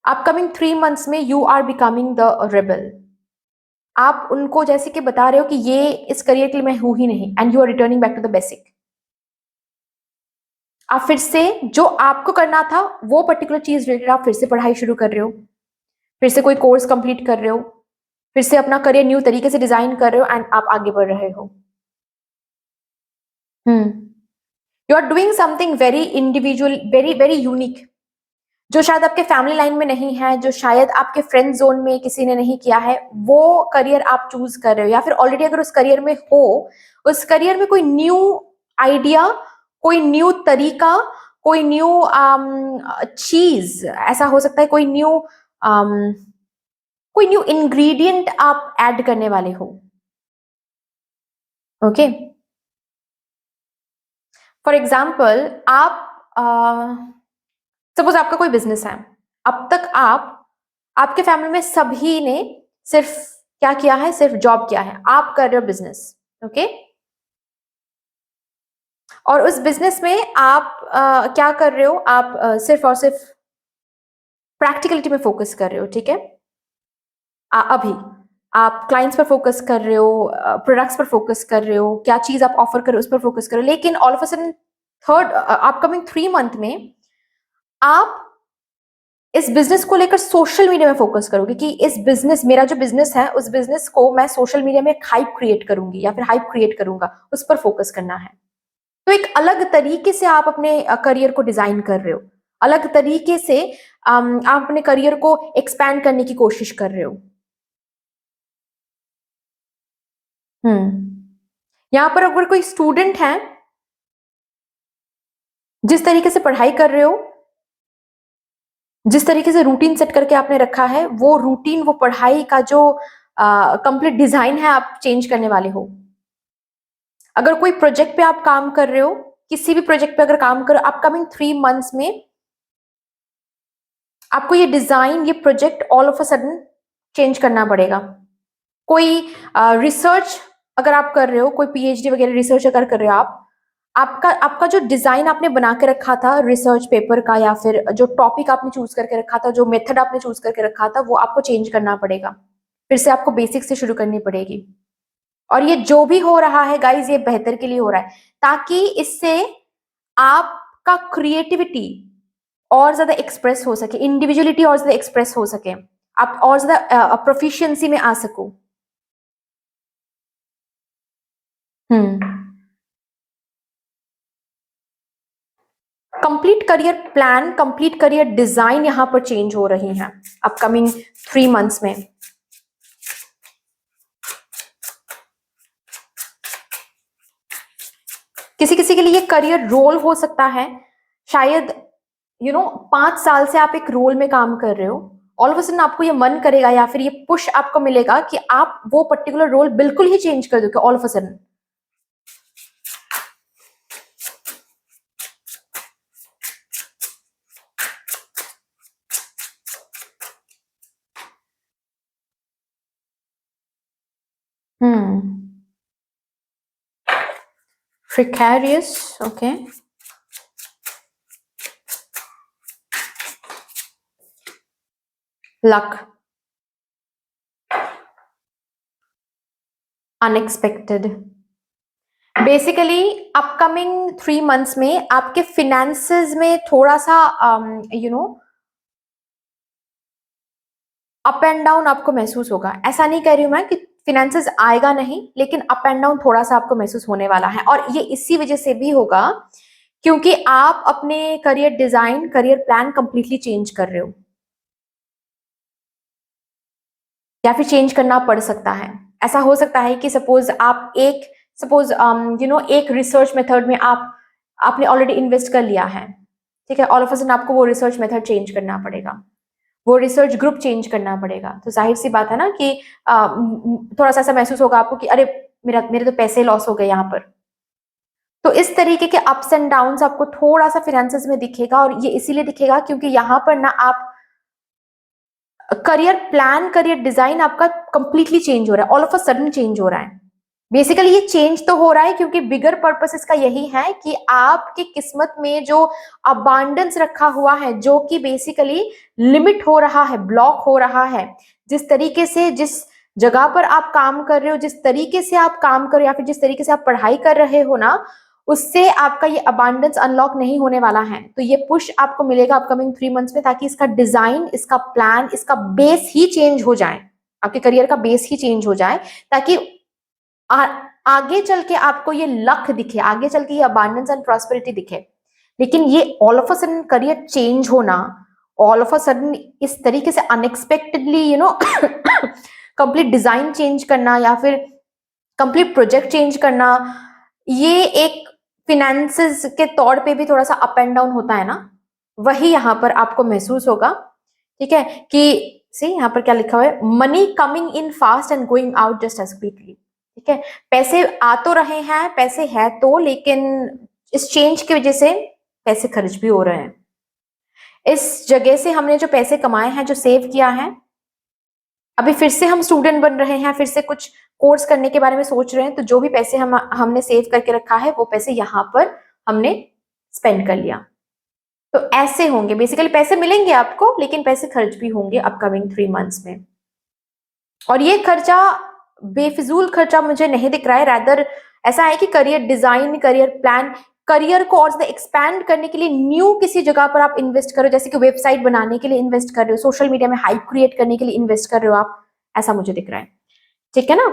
अपकमिंग 3 मंथ्स में you are becoming the rebel. आप उनको जैसे कि बता रहे हो कि ये इस करियर के लिए मैं हूं ही नहीं, and you are returning back to the basic. आप फिर से जो आपको करना था वो पर्टिकुलर चीज रिलेटेड आप फिर से पढ़ाई शुरू कर रहे हो, फिर से कोई कोर्स कंप्लीट कर रहे हो, फिर से अपना करियर न्यू तरीके से डिजाइन कर रहे हो, एंड आप आगे बढ़ रहे हो। You are doing something very individual, very very unique, जो शायद आपके फैमिली लाइन में नहीं है, जो शायद आपके फ्रेंड जोन में किसी ने नहीं किया है, वो करियर आप चूज कर रहे हो। या फिर ऑलरेडी अगर उस करियर में हो, उस करियर में कोई न्यू आइडिया, कोई न्यू तरीका, कोई न्यू चीज, ऐसा हो सकता है कोई न्यू इंग्रेडिएंट आप ऐड करने वाले हो। ओके, फॉर एग्जाम्पल आप सपोज आपका कोई बिजनेस है। अब तक आप, आपके फैमिली में सभी ने सिर्फ क्या किया है, सिर्फ जॉब किया है, आप कर रहे हो बिजनेस। ओके, और उस बिजनेस में आप क्या कर रहे हो, आप सिर्फ और सिर्फ प्रैक्टिकलिटी में फोकस कर रहे हो। ठीक है, अभी आप क्लाइंट्स पर फोकस कर रहे हो, प्रोडक्ट्स पर फोकस कर रहे हो, क्या चीज आप ऑफर कर रहे हो उस पर फोकस कर रहे हो, लेकिन all of a sudden third upcoming 3 month में आप इस बिजनेस को लेकर सोशल मीडिया में फोकस करोगे कि इस बिजनेस, मेरा जो बिजनेस है, उस बिजनेस को मैं सोशल मीडिया में एक हाइप क्रिएट करूंगी या फिर हाइप क्रिएट करूंगा, उस पर फोकस करना है। तो एक अलग तरीके से आप अपने करियर को डिजाइन कर रहे हो, अलग तरीके से आप अपने करियर को एक्सपैंड करने की कोशिश कर रहे हो। यहाँ पर अगर कोई स्टूडेंट है, जिस तरीके से पढ़ाई कर रहे हो, जिस तरीके से रूटीन सेट करके आपने रखा है, वो रूटीन, वो पढ़ाई का जो कंप्लीट डिजाइन है, आप चेंज करने वाले हो। अगर कोई प्रोजेक्ट पे आप काम कर रहे हो, किसी भी प्रोजेक्ट पे अगर काम कर रहे हो, अपकमिंग 3 मंथ्स में आपको ये डिजाइन, ये project all of a sudden change करना पड़ेगा। कोई रिसर्च अगर आप कर रहे हो, कोई पीएचडी वगैरह रिसर्च अगर कर रहे हो आप, आपका आपका जो डिजाइन आपने बना के रखा था रिसर्च पेपर का, या फिर जो टॉपिक आपने चूज करके रखा था, जो मेथड आपने चूज करके रखा था, वो आपको चेंज करना पड़ेगा। फिर से आपको बेसिक से शुरू करनी पड़ेगी। और ये जो भी हो रहा है गाइज, ये बेहतर के लिए हो रहा है, ताकि इससे आपका क्रिएटिविटी और ज्यादा एक्सप्रेस हो सके, इंडिविजुअलिटी और ज्यादा एक्सप्रेस हो सके, आप और ज्यादा प्रोफिशिएंसी में आ सको। Hmm. Complete career plan, complete career design यहां पर चेंज हो रही है अपकमिंग 3 मंथ्स में। किसी किसी के लिए करियर रोल हो सकता है, शायद 5 साल से आप एक रोल में काम कर रहे हो, ऑल ऑफ अ सडन आपको ये मन करेगा या फिर ये पुश आपको मिलेगा कि आप वो पर्टिकुलर रोल बिल्कुल ही चेंज कर दोगे all of a sudden. Hmm. Precarious, okay. Luck, unexpected. Basically upcoming 3 months में आपके फिनेंसेस में थोड़ा सा अप एंड डाउन आपको महसूस होगा। ऐसा नहीं कह रही हूं मैं कि फिनेंसेस आएगा नहीं, लेकिन अप एंड डाउन थोड़ा सा आपको महसूस होने वाला है। और ये इसी वजह से भी होगा क्योंकि आप अपने career design, career plan completely change कर रहे हो, या फिर चेंज करना पड़ सकता है। ऐसा हो सकता है कि सपोज एक रिसर्च मेथड में आपने ऑलरेडी इन्वेस्ट कर लिया है, ठीक है, ऑल ऑफ अ सडन आपको वो रिसर्च मेथड चेंज करना पड़ेगा, वो रिसर्च ग्रुप चेंज करना पड़ेगा। तो जाहिर सी बात है ना कि थोड़ा सा ऐसा महसूस होगा आपको कि अरे मेरे तो पैसे लॉस हो गए यहाँ पर। तो इस तरीके के अप्स एंड डाउन्स आपको थोड़ा सा फिनेंसेस में दिखेगा, और ये इसीलिए दिखेगा क्योंकि यहाँ पर ना आप करियर प्लान, करियर डिजाइन आपका कंप्लीटली चेंज हो रहा है, all of a sudden change हो रहा है। बेसिकली ये चेंज तो हो रहा है क्योंकि बिगर पर्पस इसका यही है कि आपकी किस्मत में जो अबांडेंस रखा हुआ है, जो कि बेसिकली लिमिट हो रहा है, ब्लॉक हो रहा है, जिस तरीके से, जिस जगह पर आप काम कर रहे हो, जिस तरीके से आप काम कर रहे हो, या फिर जिस तरीके से आप पढ़ाई कर रहे हो ना, उससे आपका ये अबांडेंस अनलॉक नहीं होने वाला है। तो ये पुश आपको मिलेगा अपकमिंग 3 मंथ्स में, ताकि इसका डिजाइन, इसका प्लान, इसका बेस ही चेंज हो जाए, आपके करियर का बेस ही चेंज हो जाए, ताकि आगे चल के आपको ये लक दिखे, आगे चल के ये अबांडेंस एंड प्रॉस्पेरिटी दिखे। लेकिन ये all of a sudden career change होना, ऑल ऑफ अ सडन इस तरीके से अनएक्सपेक्टेडली कंप्लीट डिजाइन चेंज करना, या फिर कंप्लीट प्रोजेक्ट चेंज करना, ये एक फिनेंसेस के तौर पे भी थोड़ा सा अप एंड डाउन होता है ना, वही यहाँ पर आपको महसूस होगा। ठीक है, कि सी यहाँ पर क्या लिखा हुआ है, money coming in fast and going out just as quickly. ठीक है, पैसे आ तो रहे हैं, पैसे है तो, लेकिन इस चेंज की वजह से पैसे खर्च भी हो रहे हैं। इस जगह से हमने जो पैसे कमाए हैं, जो सेव किया है, अभी फिर से हम स्टूडेंट बन रहे हैं, फिर से कुछ कोर्स करने के बारे में सोच रहे हैं, तो जो भी पैसे हमने सेव करके रखा है, वो पैसे यहाँ पर हमने स्पेंड कर लिया। तो ऐसे होंगे, बेसिकली पैसे मिलेंगे आपको, लेकिन पैसे खर्च भी होंगे अपकमिंग 3 मंथ्स में। और ये खर्चा बेफिजूल खर्चा मुझे नहीं दिख रहा है, रैदर ऐसा है कि career design, career plan, career को और ज्यादा एक्सपैंड करने के लिए न्यू किसी जगह पर आप इन्वेस्ट करो, जैसे कि वेबसाइट बनाने के लिए इन्वेस्ट कर रहे हो, सोशल मीडिया में हाइप क्रिएट करने के लिए इन्वेस्ट कर रहे हो आप, ऐसा मुझे दिख रहा है। ठीक है ना।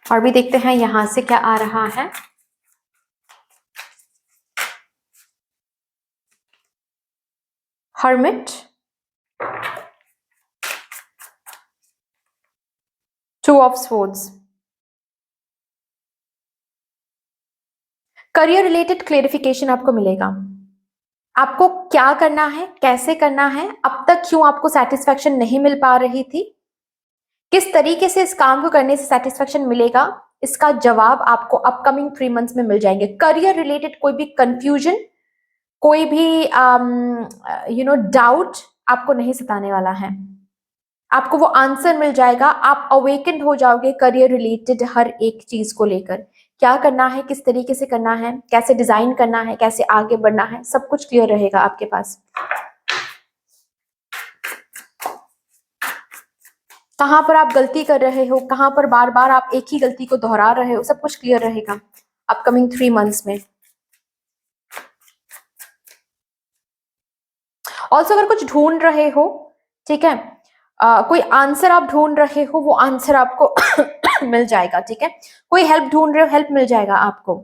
और भी देखते हैं यहां से क्या आ रहा है। Hermit, 2 of swords, career related clarification आपको मिलेगा। आपको क्या करना है, कैसे करना है, अब तक क्यों आपको सेटिस्फैक्शन नहीं मिल पा रही थी, किस तरीके से इस काम को करने से सेटिस्फैक्शन मिलेगा, इसका जवाब आपको अपकमिंग 3 मंथ्स में मिल जाएंगे। करियर रिलेटेड कोई भी कंफ्यूजन, कोई भी डाउट आपको नहीं सताने वाला है, आपको वो आंसर मिल जाएगा। आप अवेकेंड हो जाओगे करियर रिलेटेड हर एक चीज को लेकर, क्या करना है, किस तरीके से करना है, कैसे डिजाइन करना है, कैसे आगे बढ़ना है, सब कुछ क्लियर रहेगा आपके पास। कहां पर आप गलती कर रहे हो, कहां पर बार बार आप एक ही गलती को दोहरा रहे हो, सब कुछ क्लियर रहेगा अपकमिंग 3 मंथ्स में। ऑल्सो अगर कुछ ढूंढ रहे हो, ठीक है, कोई आंसर आप ढूंढ रहे हो, वो आंसर आपको मिल जाएगा। ठीक है, कोई हेल्प ढूंढ रहे हो, हेल्प मिल जाएगा आपको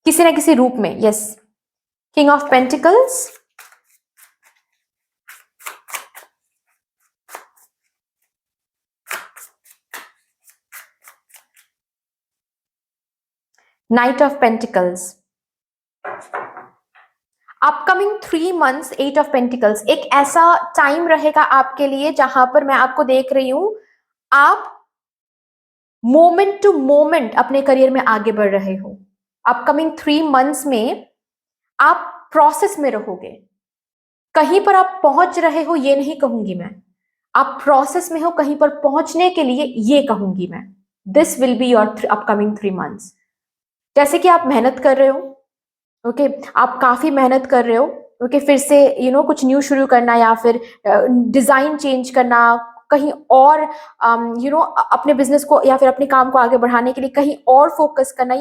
किसी ना किसी रूप में। Yes, king of pentacles, night of pentacles. Upcoming 3 months, 8 of pentacles, एक ऐसा टाइम रहेगा आपके लिए जहां पर मैं आपको देख रही हूं, आप मोमेंट टू मोमेंट अपने करियर में आगे बढ़ रहे हो। अपकमिंग 3 मंथ्स में आप प्रोसेस में रहोगे, कहीं पर आप पहुंच रहे हो ये नहीं कहूंगी मैं, आप प्रोसेस में हो कहीं पर पहुंचने के लिए, ये कहूंगी मैं। This will be your upcoming 3 months. जैसे कि आप मेहनत कर रहे हो, ओके, आप काफी मेहनत कर रहे हो, ओके, फिर से कुछ न्यू शुरू करना या फिर डिजाइन चेंज करना, कहीं और अपने बिजनेस को या फिर अपने काम को आगे बढ़ाने के लिए कहीं और फोकस करना,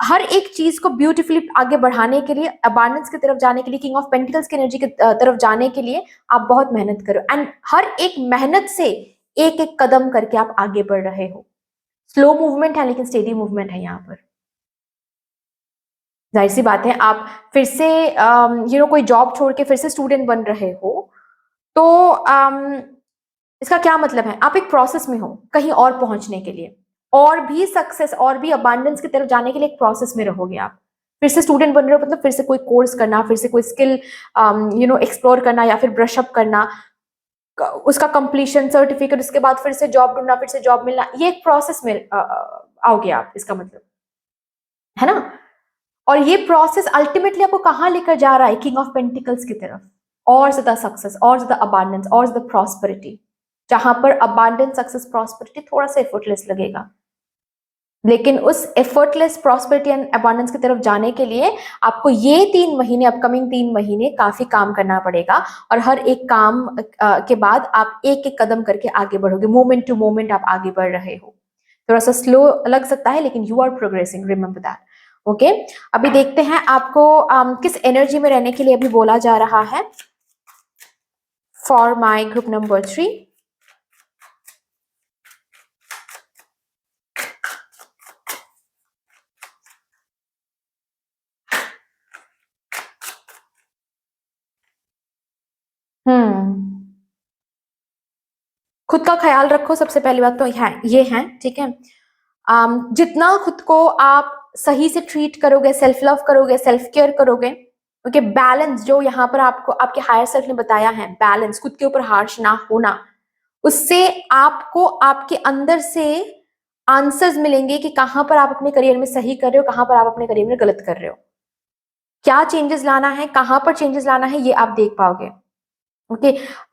हर एक चीज को ब्यूटीफुली आगे बढ़ाने के लिए, अबांडेंस की तरफ जाने के लिए, किंग ऑफ पेंटिकल्स की एनर्जी की तरफ जाने के लिए आप बहुत मेहनत करो, एंड हर एक मेहनत से एक एक कदम करके आप आगे बढ़ रहे हो। स्लो मूवमेंट है लेकिन स्टेडी मूवमेंट है यहाँ पर। जाहिर सी बात है, आप फिर से कोई जॉब छोड़ के फिर से स्टूडेंट बन रहे हो, तो इसका क्या मतलब है, आप एक प्रोसेस में हो कहीं और पहुंचने के लिए, और भी सक्सेस और भी अबांडेंस की तरफ जाने के लिए एक प्रोसेस में रहोगे आप। फिर से स्टूडेंट बन रहे हो मतलब फिर से कोई कोर्स करना, फिर से कोई स्किल एक्सप्लोर करना या फिर ब्रश अप करना, उसका कंप्लीशन, सर्टिफिकेट, उसके बाद फिर से जॉब ढूंढना, फिर से जॉब मिलना, ये एक प्रोसेस में आओगे आप, इसका मतलब है ना। और ये प्रोसेस अल्टीमेटली आपको कहाँ लेकर जा रहा है, किंग ऑफ पेंटिकल्स की तरफ, और ज्यादा सक्सेस, और ज्यादा अबांडेंस, और ज्यादा प्रॉस्पेरिटी, जहां पर अबांडेंस, सक्सेस, प्रॉस्पेरिटी थोड़ा सा एफर्टलेस लगेगा, लेकिन उस एफर्टलेस प्रॉस्पेरिटी एंड अबांडेंस की तरफ जाने के लिए आपको ये 3 महीने, अपकमिंग 3 महीने काफी काम करना पड़ेगा, और हर एक काम के बाद आप एक एक कदम करके आगे बढ़ोगे, मोमेंट टू मोमेंट आप आगे बढ़ रहे हो। थोड़ा सा स्लो लग सकता है लेकिन you are progressing, remember that. Okay, अभी देखते हैं आपको किस एनर्जी में रहने के लिए अभी बोला जा रहा है फॉर माई ग्रुप नंबर 3। खुद का ख्याल रखो, सबसे पहली बात तो ये है, ठीक है। जितना खुद को आप सही से ट्रीट करोगे, सेल्फ लव करोगे, सेल्फ केयर करोगे, ओके, बैलेंस जो यहाँ पर आपको आपके हायर सेल्फ ने बताया है, बैलेंस, खुद के ऊपर हार्श ना होना, उससे आपको आपके अंदर से आंसर्स मिलेंगे कि कहाँ पर आप अपने करियर में सही कर रहे हो, कहाँ पर आप अपने करियर में गलत कर रहे हो, क्या चेंजेस लाना है, कहाँ पर चेंजेस लाना है, ये आप देख पाओगे। ओके,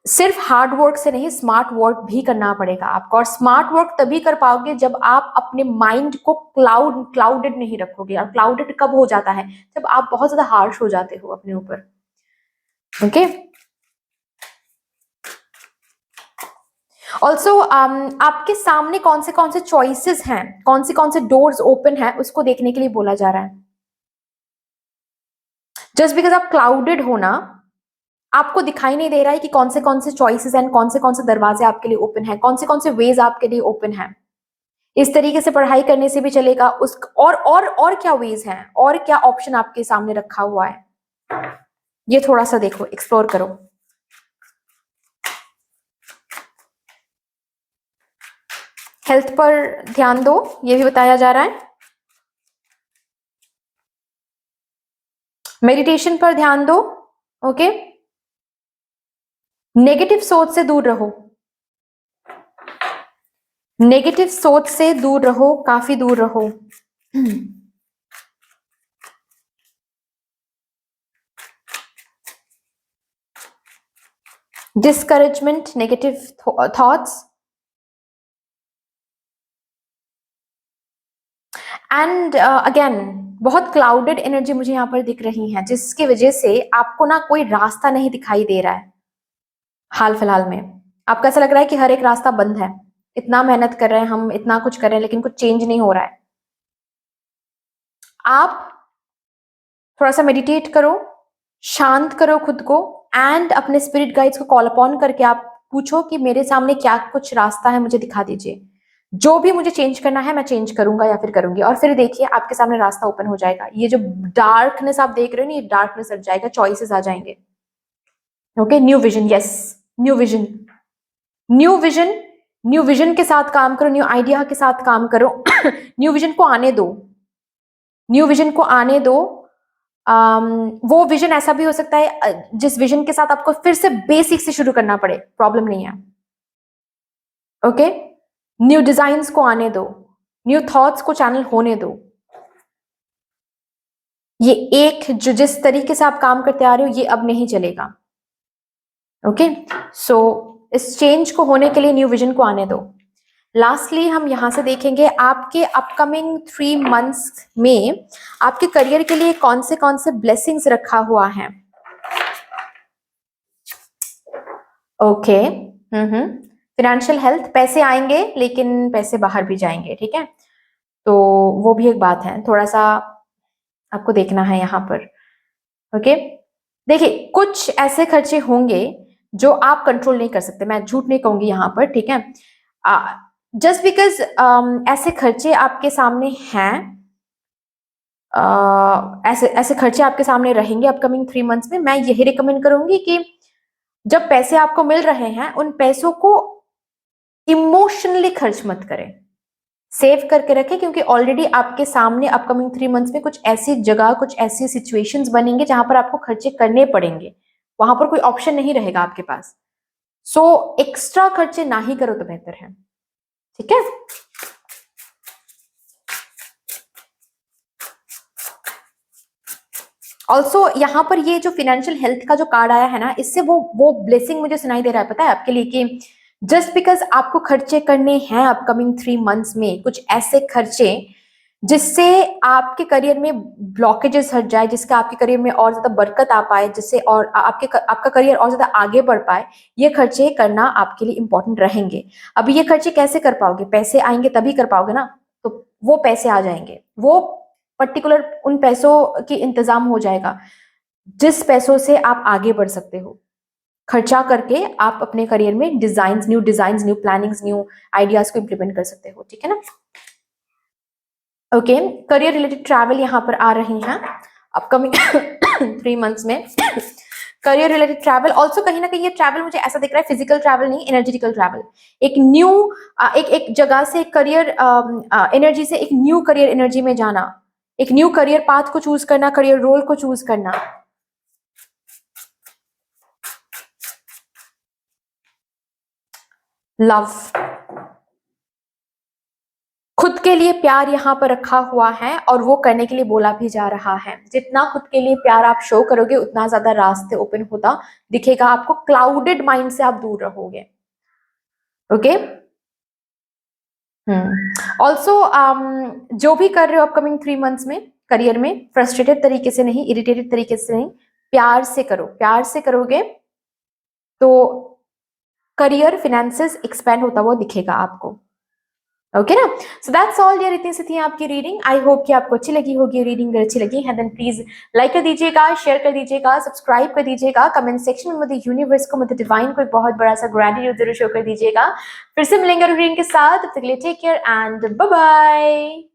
सिर्फ हार्ड वर्क से नहीं, स्मार्ट वर्क भी करना पड़ेगा आपको, और स्मार्ट वर्क तभी कर पाओगे जब आप अपने माइंड को क्लाउडेड नहीं रखोगे। और क्लाउडेड कब हो जाता है, जब आप बहुत ज्यादा हार्श हो जाते हो अपने ऊपर। ओके, ऑल्सो आपके सामने कौन से चॉइसेस हैं, कौन से डोर्स ओपन है, उसको देखने के लिए बोला जा रहा है। जस्ट बिकॉज आप क्लाउडेड हो ना, आपको दिखाई नहीं दे रहा है कि कौन से चॉइसेस एंड कौन से दरवाजे आपके लिए ओपन है, कौन से वेज आपके लिए ओपन है। इस तरीके से पढ़ाई करने से भी चलेगा, उस और क्या वेज हैं, और क्या ऑप्शन आपके सामने रखा हुआ है, ये थोड़ा सा देखो, एक्सप्लोर करो। हेल्थ पर ध्यान दो, ये भी बताया जा रहा है। मेडिटेशन पर ध्यान दो। ओके, नेगेटिव सोच से दूर रहो, नेगेटिव सोच से दूर रहो, काफी दूर रहो। Discouragement, negative thoughts, and again बहुत क्लाउडेड एनर्जी मुझे यहाँ पर दिख रही है, जिसकी वजह से आपको ना कोई रास्ता नहीं दिखाई दे रहा है। हाल फिलहाल में आपको ऐसा लग रहा है कि हर एक रास्ता बंद है, इतना मेहनत कर रहे हैं हम, इतना कुछ कर रहे हैं, लेकिन कुछ चेंज नहीं हो रहा है। आप थोड़ा सा मेडिटेट करो, शांत करो खुद को, एंड अपने स्पिरिट गाइड्स को कॉल अपॉन करके आप पूछो कि मेरे सामने क्या कुछ रास्ता है, मुझे दिखा दीजिए, जो भी मुझे चेंज करना है मैं चेंज करूंगा या फिर करूंगी। और फिर देखिए आपके सामने रास्ता ओपन हो जाएगा, ये जो डार्कनेस आप देख रहे हो ना, ये डार्कनेस हट जाएगा, चॉइसेस आ जाएंगे। Okay, new vision, yes, new vision, new vision, new vision के साथ काम करो, न्यू आइडिया के साथ काम करो। न्यू विजन को आने दो, न्यू विजन को आने दो। वो विजन ऐसा भी हो सकता है जिस विजन के साथ आपको फिर से बेसिक से शुरू करना पड़े, प्रॉब्लम नहीं है। ओके, न्यू डिजाइन्स को आने दो, न्यू थॉट्स को चैनल होने दो। ये एक जो जिस तरीके से आप काम करते आ रहे हो, ये अब नहीं चलेगा। ओके, सो इस चेंज को होने के लिए न्यू विजन को आने दो। लास्टली हम यहां से देखेंगे आपके अपकमिंग 3 मंथ्स में आपके करियर के लिए कौन से ब्लेसिंग्स रखा हुआ है। ओके। फाइनेंशियल हेल्थ, पैसे आएंगे लेकिन पैसे बाहर भी जाएंगे, ठीक है, तो वो भी एक बात है, थोड़ा सा आपको देखना है यहाँ पर। ओके, देखिए कुछ ऐसे खर्चे होंगे जो आप कंट्रोल नहीं कर सकते, मैं झूठ नहीं कहूंगी यहाँ पर, ठीक है। जस्ट बिकॉज ऐसे खर्चे आपके सामने हैं, ऐसे ऐसे खर्चे आपके सामने रहेंगे अपकमिंग 3 मंथ्स में, मैं यही रिकमेंड करूंगी कि जब पैसे आपको मिल रहे हैं उन पैसों को इमोशनली खर्च मत करें, सेव करके रखें, क्योंकि ऑलरेडी आपके सामने अपकमिंग 3 मंथ्स में कुछ ऐसी जगह, कुछ ऐसी सिचुएशंस बनेंगे जहां पर आपको खर्चे करने पड़ेंगे, वहां पर कोई ऑप्शन नहीं रहेगा आपके पास। सो एक्स्ट्रा खर्चे ना ही करो तो बेहतर है, ठीक है। ऑल्सो यहाँ पर ये जो फाइनेंशियल हेल्थ का जो कार्ड आया है ना, इससे वो ब्लेसिंग मुझे सुनाई दे रहा है, पता है आपके लिए, कि जस्ट बिकॉज आपको खर्चे करने हैं अपकमिंग 3 मंथ्स में, कुछ ऐसे खर्चे जिससे आपके करियर में ब्लॉकेजेस हट जाए, जिसका आपके करियर में और ज्यादा बरकत आ पाए, जिससे और आपका करियर और ज्यादा आगे बढ़ पाए, ये खर्चे करना आपके लिए इंपॉर्टेंट रहेंगे। अभी ये खर्चे कैसे कर पाओगे, पैसे आएंगे तभी कर पाओगे ना, तो वो पैसे आ जाएंगे, वो पर्टिकुलर उन पैसों की इंतजाम हो जाएगा जिस पैसों से आप आगे बढ़ सकते हो। खर्चा करके आप अपने करियर में new designs, new plannings, new ideas को इंप्लीमेंट कर सकते हो, ठीक है ना। ओके, करियर रिलेटेड ट्रैवल यहाँ पर आ रही हैं अपकमिंग 3 मंथ्स में। करियर रिलेटेड ट्रैवल ऑल्सो, कहीं ना कहीं ये ट्रैवल मुझे ऐसा दिख रहा है, फिजिकल ट्रैवल नहीं, एनर्जेटिकल ट्रैवल, एक न्यू एक जगह से करियर एनर्जी से एक न्यू करियर एनर्जी में जाना, एक न्यू करियर पाथ को चूज करना, करियर रोल को चूज करना। लव, खुद के लिए प्यार यहाँ पर रखा हुआ है और वो करने के लिए बोला भी जा रहा है। जितना खुद के लिए प्यार आप शो करोगे उतना ज्यादा रास्ते ओपन होता दिखेगा आपको, क्लाउडेड माइंड से आप दूर रहोगे। ओके, ऑल्सो जो भी कर रहे हो अपकमिंग 3 मंथ्स में करियर में, फ्रस्ट्रेटेड तरीके से नहीं, इरिटेटेड तरीके से नहीं, प्यार से करो, प्यार से करोगे तो करियर फिनेंसेस एक्सपेंड होता हुआ दिखेगा आपको। ओके ना, सो दैट्स ऑल यार, इतनी सी थी आपकी रीडिंग। आई होप कि आपको अच्छी लगी होगी रीडिंग। अगर अच्छी लगी है देन प्लीज लाइक कर दीजिएगा, शेयर कर दीजिएगा, सब्सक्राइब कर दीजिएगा, कमेंट सेक्शन में मुझे यूनिवर्स को, मुझे डिवाइन को एक बहुत बड़ा सा ग्रैटिट्यूड जरूर शो कर दीजिएगा। फिर से मिलेंगे रीडिंग के साथ, तब तक के लिए take care and bye bye.